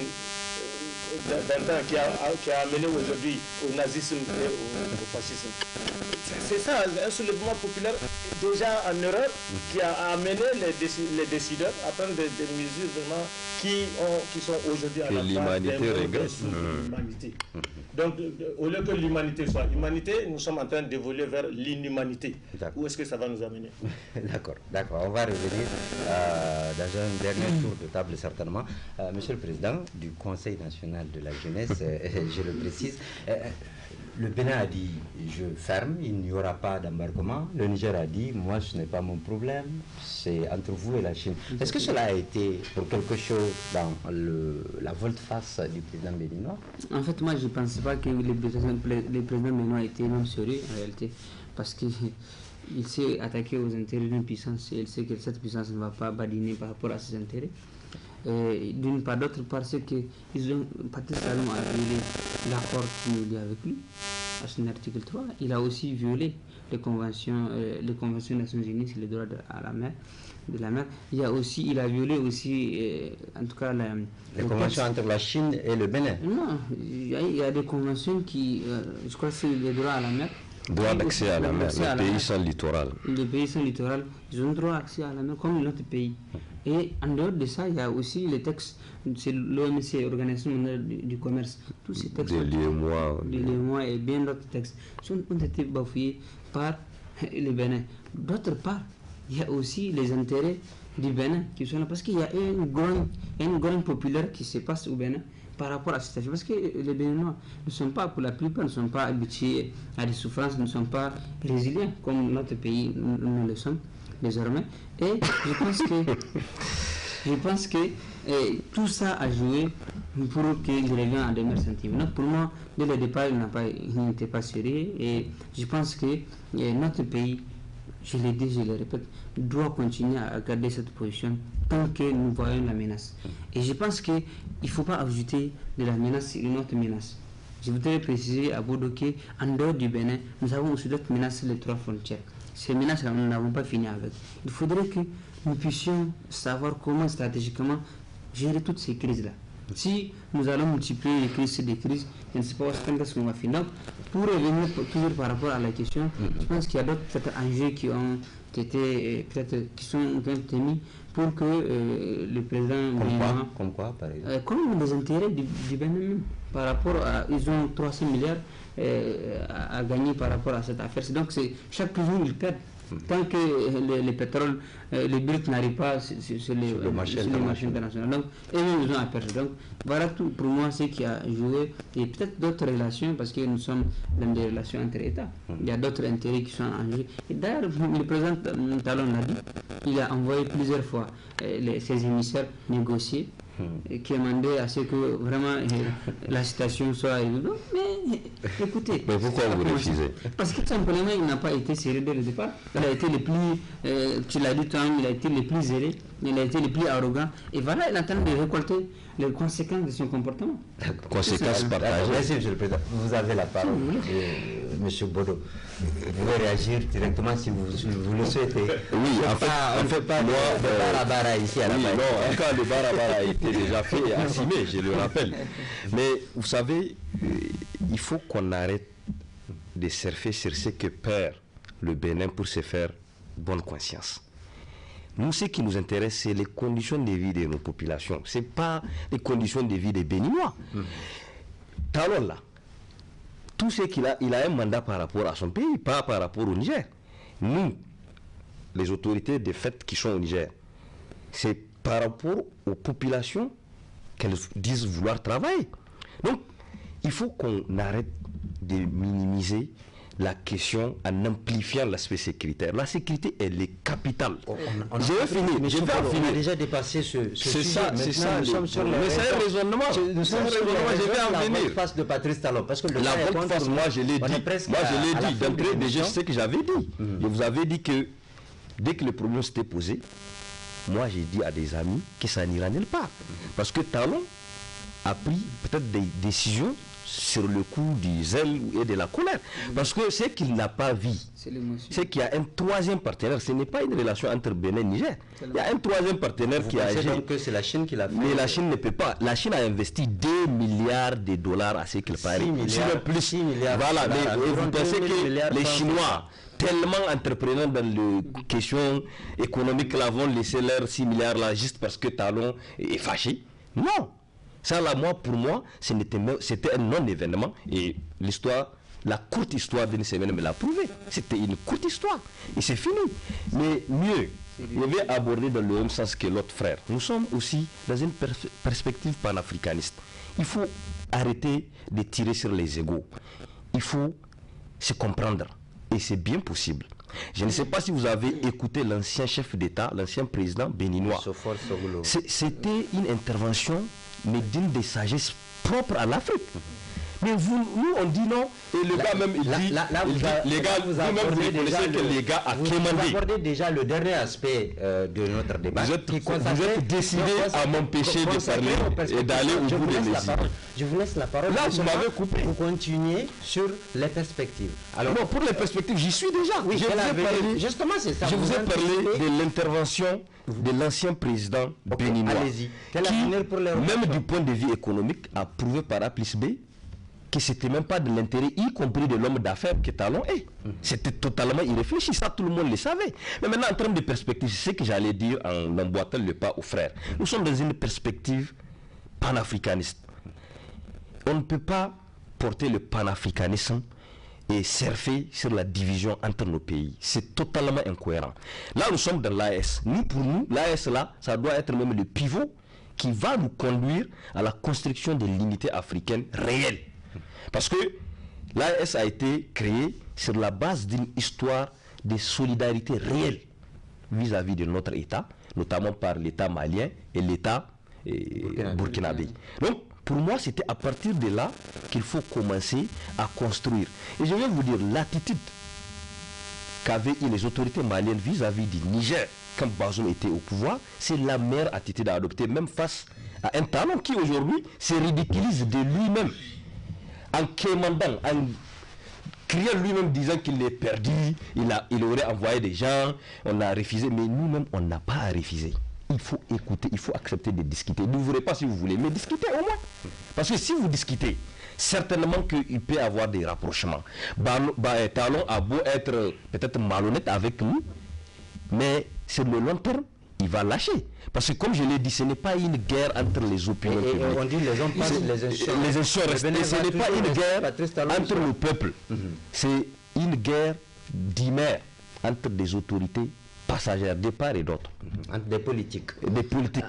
d'antan qui a amené aujourd'hui au nazisme et au fascisme? C'est ça, un soulèvement populaire déjà en Europe qui a amené les décideurs à prendre des mesures vraiment qui sont aujourd'hui à la base d'un progrès sur l'humanité. Donc, au lieu que l'humanité soit humanité, nous sommes en train d'évoluer vers l'inhumanité. Où est-ce que ça va nous amener? D'accord. On va revenir dans un dernier tour de table certainement. Monsieur le Président du Conseil national de la jeunesse, je le précise, le Bénin a dit je ferme, il n'y aura pas d'embarquement. Le Niger a dit moi ce n'est pas mon problème, c'est entre vous et la Chine. Est-ce que cela a été pour quelque chose dans la volte-face du président béninois? En fait, moi je ne pense pas que le président béninois était même sérieux en réalité, parce qu'il s'est attaqué aux intérêts d'une puissance et il sait que cette puissance ne va pas badiner par rapport à ses intérêts. D'une part, d'autre part, c'est que Patrice Talon a violé l'accord qui nous lie avec lui, à son article 3. Il a aussi violé les conventions des Nations Unies sur les droits de la mer. Il a violé aussi, en tout cas, les conventions entre la Chine et le Bénin. Non, il y a des conventions qui, je crois que c'est les droits à la mer. Droit d'accès à la mer, les pays sans littoral. Les pays sans littoral, ils ont droit d'accès à la mer comme l'autre pays. Et en dehors de ça, il y a aussi les textes, c'est l'OMC, Organisation mondiale du commerce. Tous ces textes, l'UEMOA et bien d'autres textes, ont été bafoués par le Bénin. D'autre part, il y a aussi les intérêts du Bénin qui sont là, parce qu'il y a une grande populaire qui se passe au Bénin par rapport à cette situation. Parce que les Béninois ne sont pas, pour la plupart, ne sont pas habitués à des souffrances, ne sont pas résilients comme notre pays, nous le sommes désormais. Et je pense que Et tout ça a joué pour que je revienne à des meilleurs sentiments. Donc pour moi, dès le départ, il n'était pas sérieux. Et je pense que notre pays, je l'ai dit, je le répète, doit continuer à garder cette position tant que nous voyons la menace. Et je pense qu'il ne faut pas ajouter de la menace une autre menace. Je voudrais préciser à Bodo qu'en dehors du Bénin, nous avons aussi d'autres menaces sur les 3 frontières. Ces menaces-là, nous n'avons pas fini avec. Il faudrait que nous puissions savoir comment stratégiquement gérer toutes ces crises-là. Si nous allons multiplier les crises sur des crises, je ne sais pas quand est-ce qu'on va finir. Donc, pour revenir toujours par rapport à la question, je pense qu'il y a d'autres enjeux qui ont été, peut-être, qui sont mis pour que le président... Comme quoi, par exemple comme les intérêts du Bénin même. Par rapport à... Ils ont 300 milliards à gagner par rapport à cette affaire. Donc, chaque jour, ils perdent. Tant que le pétrole, les brut n'arrivent pas sur les marchés internationaux. Donc, ils ont à perdre. Donc, voilà tout pour moi ce qui a joué. Et peut-être d'autres relations, parce que nous sommes dans des relations entre États. Il y a d'autres intérêts qui sont en jeu. Et d'ailleurs, le président Talon l'a dit, il a envoyé plusieurs fois ses émissaires négocier, qui demandaient à ce que vraiment la situation soit évidente. Mais écoutez. Mais pourquoi vous refusez? Parce que tout simplement, il n'a pas été sérieux dès le départ. Il a été le plus, tu l'as dit toi, il a été le plus zélé, il a été le plus arrogant. Et voilà, il est en train de récolter les conséquences de son comportement. Conséquences partagées. Merci, M. le Président. Vous avez la parole, M. Bodo. Vous pouvez réagir directement si vous le souhaitez. Oui, on ne fait pas de barabara ici à la base. Non, encore le barabara a été déjà fait et assimé, je le rappelle. Mais vous savez, il faut qu'on arrête de surfer sur ce que perd le Bénin pour se faire bonne conscience. Nous, ce qui nous intéresse, c'est les conditions de vie de nos populations. Ce n'est pas les conditions de vie des Béninois. Talon là, tout ce qu'il a, il a un mandat par rapport à son pays, pas par rapport au Niger. Nous, les autorités de fait qui sont au Niger, c'est par rapport aux populations qu'elles disent vouloir travailler. Donc, il faut qu'on arrête de minimiser la question en amplifiant l'aspect sécuritaire. La sécurité, elle est capitale. Je vais finir. On a déjà dépassé ce sujet. C'est ça. Mais c'est un raisonnement. Je vais en venir. La face de Patrice Talon. Parce que la bonne face, moi je l'ai dit. Moi je l'ai dit. D'entrée déjà, c'est ce que j'avais dit. Je vous avais dit que dès que le problème s'était posé, moi j'ai dit à des amis que ça n'ira nulle part. Parce que Talon a pris peut-être des décisions sur le coup du zèle et de la colère. Parce que ce qu'il n'a pas vu, c'est qu'il y a un troisième partenaire. Ce n'est pas une relation entre Bénin et Niger. Il y a un troisième partenaire qui a agi. Donc que c'est la Chine qui l'a fait. Mais la Chine ne peut pas. La Chine a investi 2 milliards de dollars à ce qu'il paraît. 6 milliards. Voilà, mais vous pensez que les Chinois, tellement entrepreneurs dans les questions économiques, là, vont laisser leurs 6 milliards là juste parce que Talon est fâché? Non. Ça là, pour moi, c'était un non-événement et l'histoire, la courte histoire d'une semaine me l'a prouvé. C'était une courte histoire et c'est fini. Mais mieux, je vais aborder dans le même sens que l'autre frère. Nous sommes aussi dans une perspective panafricaniste. Il faut arrêter de tirer sur les égaux. Il faut se comprendre et c'est bien possible. Je ne sais pas si vous avez écouté l'ancien chef d'État, l'ancien président béninois. C'était une intervention, mais d'une des sagesses propres à l'Afrique. Mais nous, on dit non, et le gars même, il dit, les gars, vous-même, vous reconnaissez que les gars a commandé. Vous abordez déjà le dernier aspect de notre débat. Vous êtes décidé à m'empêcher de parler et d'aller au bout de mes idées. Je vous laisse la parole. Là, vous m'avez coupé. Vous continuez sur les perspectives. Alors, non, pour les perspectives, j'y suis déjà. Oui, justement, c'est ça. Je vous ai parlé de l'intervention de l'ancien président béninois. Allez-y. Même du point de vue économique, a prouvé par A plus B que c'était même pas de l'intérêt, y compris de l'homme d'affaires que Talon est. C'était totalement irréfléchi, ça tout le monde le savait. Mais maintenant, en termes de perspective, c'est ce que j'allais dire en emboîtant le pas aux frères. Nous sommes dans une perspective panafricaniste. On ne peut pas porter le panafricanisme et surfer sur la division entre nos pays. C'est totalement incohérent. Là, nous sommes dans l'AES. Pour nous, l'AES, là, ça doit être même le pivot qui va nous conduire à la construction de l'unité africaine réelle. Parce que l'AES a été créée sur la base d'une histoire de solidarité réelle vis-à-vis de notre État, notamment par l'État malien et l'État burkinabé. Donc, pour moi, c'était à partir de là qu'il faut commencer à construire. Et je vais vous dire, l'attitude qu'avaient eu les autorités maliennes vis-à-vis du Niger quand Bazoum était au pouvoir, c'est la meilleure attitude à adopter, même face à un talent qui aujourd'hui se ridiculise de lui-même, en quémandant, en criant lui-même, disant qu'il est perdu, il aurait envoyé des gens, on a refusé, mais nous-mêmes, on n'a pas à refuser. Il faut écouter, il faut accepter de discuter. N'ouvrez pas si vous voulez, mais discutez au moins. Parce que si vous discutez, certainement qu'il peut y avoir des rapprochements. Talon a beau être peut-être malhonnête avec nous, mais sur le long terme, il va lâcher. Parce que comme je l'ai dit, ce n'est pas une guerre entre les opinions publiques. On dit les hommes passent, les insurrections. Ce n'est pas une guerre entre le peuple. C'est une guerre d'hymère entre des autorités passagères de part et d'autre. Entre des politiques. Des politiques.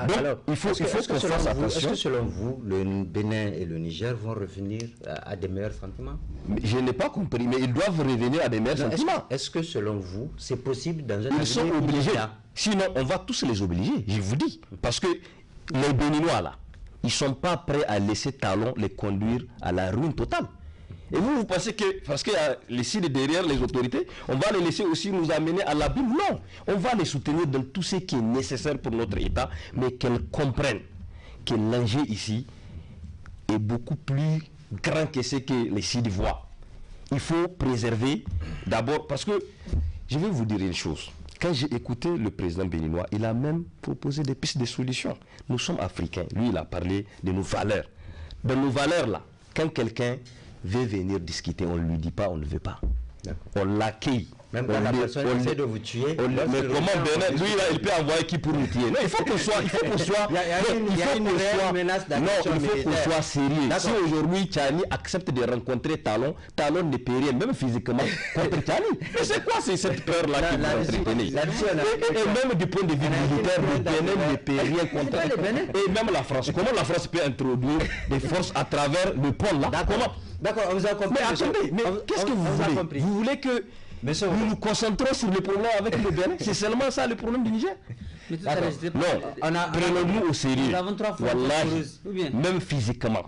Donc, alors, il faut qu'on fasse attention. Est-ce que selon vous, le Bénin et le Niger vont revenir à des meilleurs sentiments? Je n'ai pas compris, mais ils doivent revenir à des meilleurs sentiments. Est-ce que selon vous, c'est possible dans un Ils sont obligés. Sinon, on va tous les obliger, je vous dis. Parce que les Béninois, là, ils ne sont pas prêts à laisser Talon les conduire à la ruine totale. Et vous pensez que, parce qu'il y a les signes derrière les autorités, on va les laisser aussi nous amener à l'abîme? Non, on va les soutenir dans tout ce qui est nécessaire pour notre État, mais qu'elles comprennent que l'enjeu ici est beaucoup plus grand que ce que les signes voient. Il faut préserver d'abord, parce que je vais vous dire une chose. Quand j'ai écouté le président béninois, il a même proposé des pistes de solutions. Nous sommes africains. Lui, il a parlé de nos valeurs. Dans nos valeurs, là, quand quelqu'un veut venir discuter, on ne lui dit pas, on ne veut pas. On l'accueille. Même quand la personne essaie de vous tuer. Mais comment Bénin, lui là, il peut envoyer qui pour nous tuer? Non, il faut qu'on soit. Il y a une réelle menace d'agression militaire. Il faut qu'on soit sérieux. Si aujourd'hui Tchani accepte de rencontrer Talon, Talon ne peut rien, même physiquement, contre Tchani. Mais c'est quoi cette peur-là qui vous entretenez? Et même du point de vue militaire, le Bénin ne peut rien contre. Et même la France. Comment la France peut introduire des forces à travers le pôle là? D'accord, on vous a compris. Mais attendez, mais qu'est-ce que vous voulez? Vous voulez que nous nous concentrons sur le problème avec le Bénin? C'est seulement ça le problème du Niger? Non, prenons-nous au sérieux. Wallahi, même physiquement,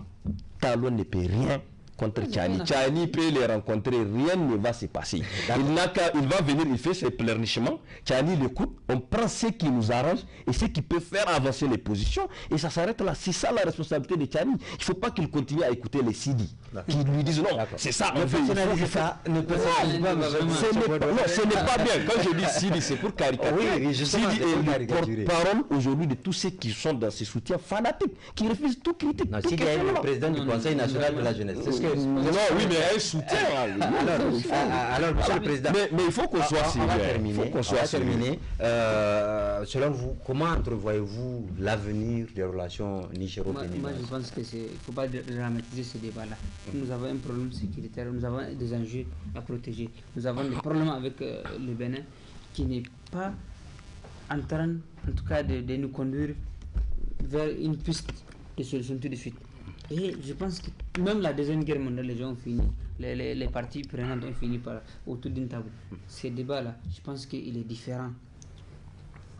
Talon ne peut rien contre Tchani. Tchani peut les rencontrer, rien ne va se passer. Il va venir, il fait ses pleurnichements, Tchani l'écoute, on prend ce qui nous arrange et ce qui peut faire avancer les positions et ça s'arrête là. C'est ça la responsabilité de Tchani. Il ne faut pas qu'il continue à écouter les Sidi qui lui disent non, c'est ça. On fait ça. Non, ce n'est pas bien. Quand je dis Sidi, c'est pour caricaturer. Sidi est le porte-parole aujourd'hui de tous ceux qui sont dans ces soutiens fanatiques, qui refusent tout critique. Sidi est le président du Conseil national de la jeunesse. Non, oui, mais un soutien. Alors, monsieur le président, mais il faut qu'on soit sérieux. On va terminer. Selon vous, comment entrevoyez-vous l'avenir des relations nigéro-béninoises? Moi, je pense qu'il ne faut pas dramatiser ce débat-là. Nous avons un problème sécuritaire, nous avons des enjeux à protéger. Nous avons des problèmes avec le Bénin qui n'est pas en train, en tout cas, de nous conduire vers une piste de solution tout de suite. Et je pense que même la Deuxième Guerre mondiale, les gens ont fini, les partis prenantes ont fini autour d'une table. Ce débat-là, je pense qu'il est différent.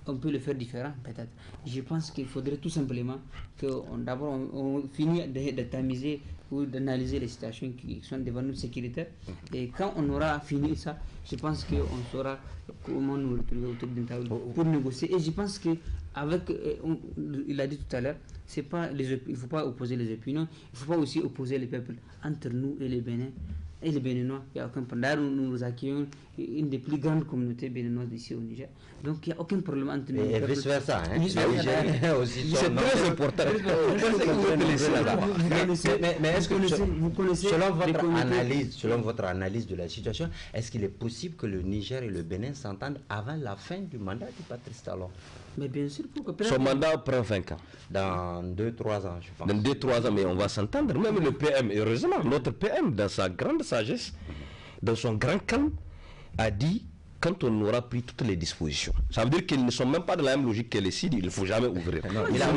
On peut le faire différent, peut-être. Je pense qu'il faudrait tout simplement que d'abord on finisse de tamiser ou d'analyser les situations qui sont devant nous sécuritaires. Et quand on aura fini ça, je pense qu'on saura comment nous retrouver autour d'une table pour négocier. Et je pense qu'avec, il a dit tout à l'heure, il ne faut pas opposer les opinions, il ne faut pas aussi opposer les peuples. Entre nous et les Bénins et les Béninois, il n'y a aucun problème. D'ailleurs, nous accueillons une des plus grandes communautés béninoises ici au Niger. Donc il n'y a aucun problème entre nous. Et vice-versa. C'est très important. Mais est-ce que, selon votre analyse de la situation, est-ce qu'il est possible que le Niger et le Bénin s'entendent avant la fin du mandat du Patrice Talon? Mais bien sûr, son mandat prend 5 ans. Dans 2-3 ans, je pense. Dans 2-3 ans, mais on va s'entendre. Même le PM, heureusement, notre PM, dans sa grande sagesse, dans son grand calme, a dit quand on aura pris toutes les dispositions. Ça veut dire qu'ils ne sont même pas dans la même logique que les CID, il ne faut jamais ouvrir. Il a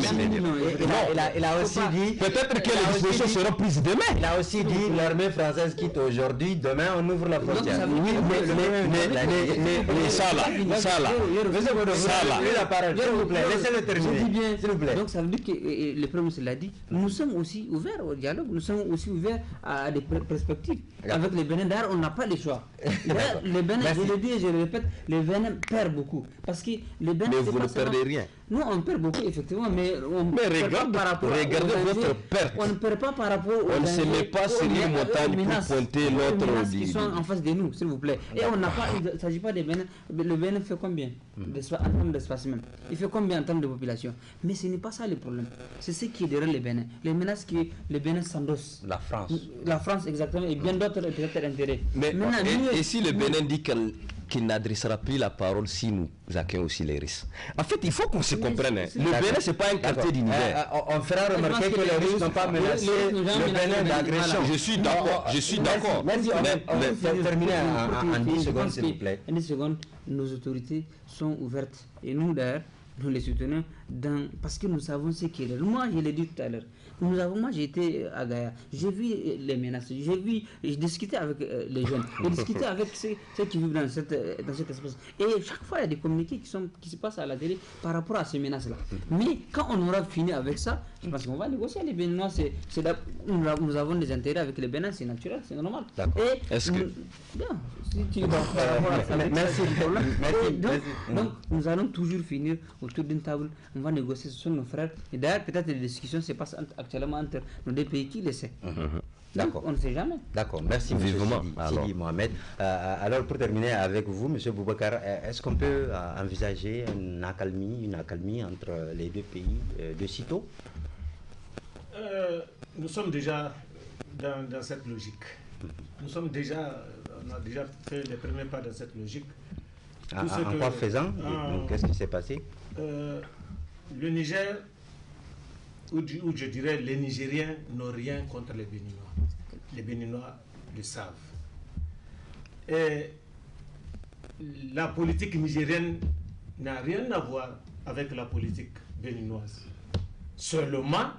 aussi dit... Peut-être que les dispositions seront prises demain. Il a aussi dit l'armée française quitte aujourd'hui, demain on ouvre la frontière. Oui, mais ça là. S'il vous plaît, laissez-le terminer. S'il vous plaît. Donc ça veut dire que le Premier ministre l'a dit, nous sommes aussi ouverts au dialogue, nous sommes aussi ouverts à des perspectives. Avec les Bénin, d'ailleurs, on n'a pas le choix. Les Bénin, je le dis et je le répète, les Bénin perdent beaucoup. Parce que les Bénin. Mais vous ne perdez rien. Nous, on perd beaucoup, effectivement, mais regardez votre perte. On ne perd pas par rapport aux on ne se met pas sur une montagne pour pointer l'autre. Qui sont en face de nous, s'il vous plaît. Et on n'a pas, il ne s'agit pas des Bénin. Le Bénin fait combien en termes d'espace même? Il fait combien en termes de population? Mais ce n'est pas ça le problème. C'est ce qui est derrière les Bénin. Les menaces que les Bénin s'endossent. La France. La France, exactement, et bien d'autres peut-être intérêts. Mais et si le Bénin dit qu'il n'adressera plus la parole si nous accueillons aussi les risques. En fait, il faut qu'on se comprenne. Le Bénin, ce n'est pas un quartier d'univers. On fera remarquer que les Russes n'ont pas menacé le Bénin d'agression. Je suis d'accord. Merci. On va terminer en 10 secondes, s'il vous plaît. En 10 secondes, nos autorités sont ouvertes. Et nous, d'ailleurs, nous les soutenons parce que nous savons ce qu'il y a. Moi, je l'ai dit tout à l'heure. Moi, j'ai été à Gaïa. J'ai vu les menaces. J'ai discuté avec les jeunes. J'ai discuté avec ceux qui vivent dans cet espace. Et chaque fois, il y a des communiqués qui se passent à la télé par rapport à ces menaces-là. Mais quand on aura fini avec ça, je pense qu'on va négocier. Les Béninois, nous avons des intérêts avec les Bénins, c'est naturel, c'est normal. Est-ce que... Merci. Donc, nous allons toujours finir autour d'une table. On va négocier, ce sont nos frères. Et d'ailleurs, peut-être les discussions se passent actuellement entre nos deux pays, qui le sait. D'accord. On ne sait jamais. D'accord, merci M. Sidi Mohamed. Alors pour terminer avec vous, M. Boubacar, est-ce qu'on peut envisager une accalmie entre les deux pays de sitôt? Nous sommes déjà dans cette logique. On a déjà fait les premiers pas dans cette logique. En quoi faisant? Qu'est-ce qui s'est passé? Le Niger, ou je dirais les Nigériens, n'ont rien contre les Béninois. Les Béninois le savent. Et la politique nigérienne n'a rien à voir avec la politique béninoise. Seulement,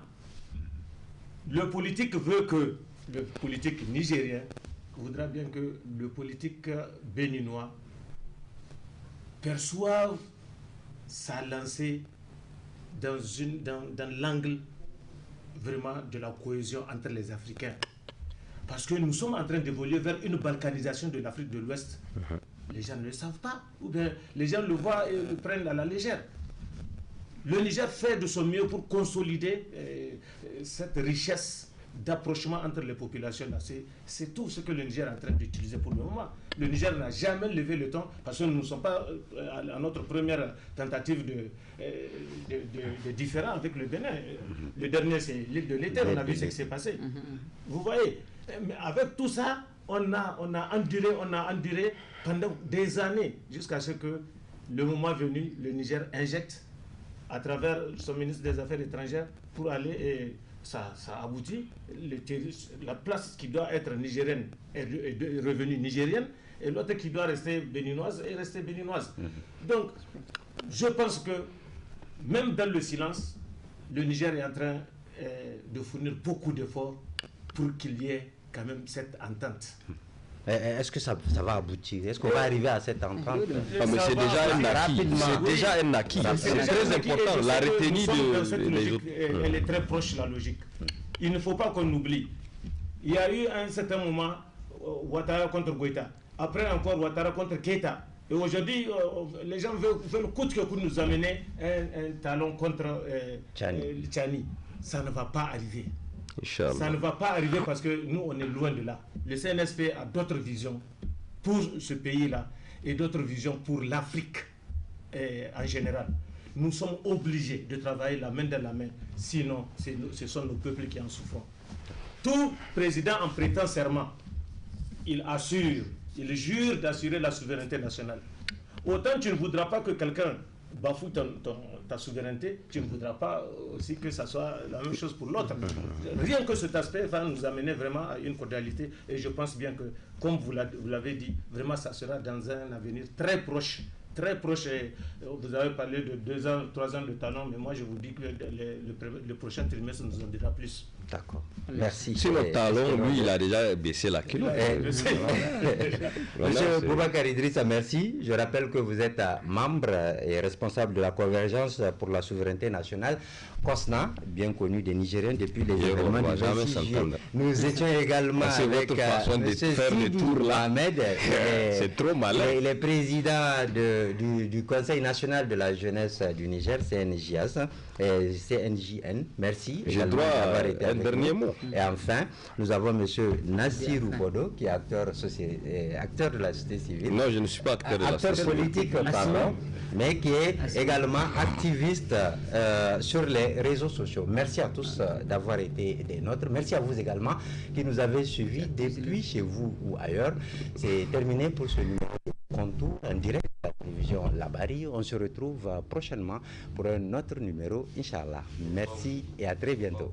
le politique veut que le politique nigérien voudra bien que le politique béninois perçoive sa lancée dans l'angle vraiment de la cohésion entre les Africains. Parce que nous sommes en train d'évoluer vers une balkanisation de l'Afrique de l'Ouest. Les gens ne le savent pas, ou bien les gens le voient et le prennent à la légère. Le Niger fait de son mieux pour consolider cette richesse d'approchement entre les populations. C'est tout ce que le Niger est en train d'utiliser pour le moment. Le Niger n'a jamais levé le ton parce que nous ne sommes pas à notre première tentative de différend avec le Bénin. Le dernier, c'est l'île de l'Éther. On a vu ce qui s'est passé. Vous voyez, mais avec tout ça, on a enduré pendant des années jusqu'à ce que le moment venu, le Niger injecte à travers son ministre des Affaires étrangères pour aller et ça aboutit. La place qui doit être nigérienne est revenue nigérienne et l'autre qui doit rester béninoise est restée béninoise. Donc, je pense que même dans le silence, le Niger est en train de fournir beaucoup d'efforts pour qu'il y ait quand même cette entente. Est-ce que ça va aboutir? Est-ce qu'on va arriver à cette entente? Mais c'est déjà un acquis. C'est déjà un acquis. C'est très important. La retenue des autres. Elle est très proche de la logique. Il ne faut pas qu'on oublie. Il y a eu à un certain moment Ouattara contre Goïta. Après encore Ouattara contre Keïta. Et aujourd'hui, les gens veulent coûte que coûte nous amener un talon contre Tchani. Ça ne va pas arriver. Ça ne va pas arriver parce que nous, on est loin de là. Le CNSP a d'autres visions pour ce pays-là et d'autres visions pour l'Afrique en général. Nous sommes obligés de travailler la main dans la main, sinon ce sont nos peuples qui en souffrent. Tout président en prêtant serment, il jure d'assurer la souveraineté nationale. Autant tu ne voudras pas que quelqu'un bafoues ta souveraineté, tu ne voudras pas aussi que ça soit la même chose pour l'autre. Rien que cet aspect va nous amener vraiment à une cordialité et je pense bien que, comme vous l'avez dit, vraiment ça sera dans un avenir très proche. Très proche, vous avez parlé de 2 ans, 3 ans de talent, mais moi je vous dis que le prochain trimestre nous en dira plus. D'accord. Merci. Si notre talon, lui, il a déjà baissé la culotte. Monsieur Boubacar Idrissa, merci. Je rappelle que vous êtes membre et responsable de la Convergence pour la souveraineté nationale, COSNA, bien connu des Nigériens depuis les événements du 26 juillet. Nous étions également avec M. Sidou Ahmed, c'est trop malin. Il est président du Conseil national de la jeunesse du Niger, CNJS, CNJN. Merci. J'ai droit à un dernier mot. Et enfin, nous avons M. Nassirou Bodo, qui est acteur de la société civile. Non, je ne suis pas acteur de la société civile. Acteur politique, pardon, mais qui est également activiste sur les réseaux sociaux. Merci à tous d'avoir été des nôtres. Merci à vous également qui nous avez suivis depuis chez vous ou ailleurs. C'est terminé pour ce numéro de Contour en direct de la télévision Labari. On se retrouve prochainement pour un autre numéro, Inch'Allah. Merci et à très bientôt.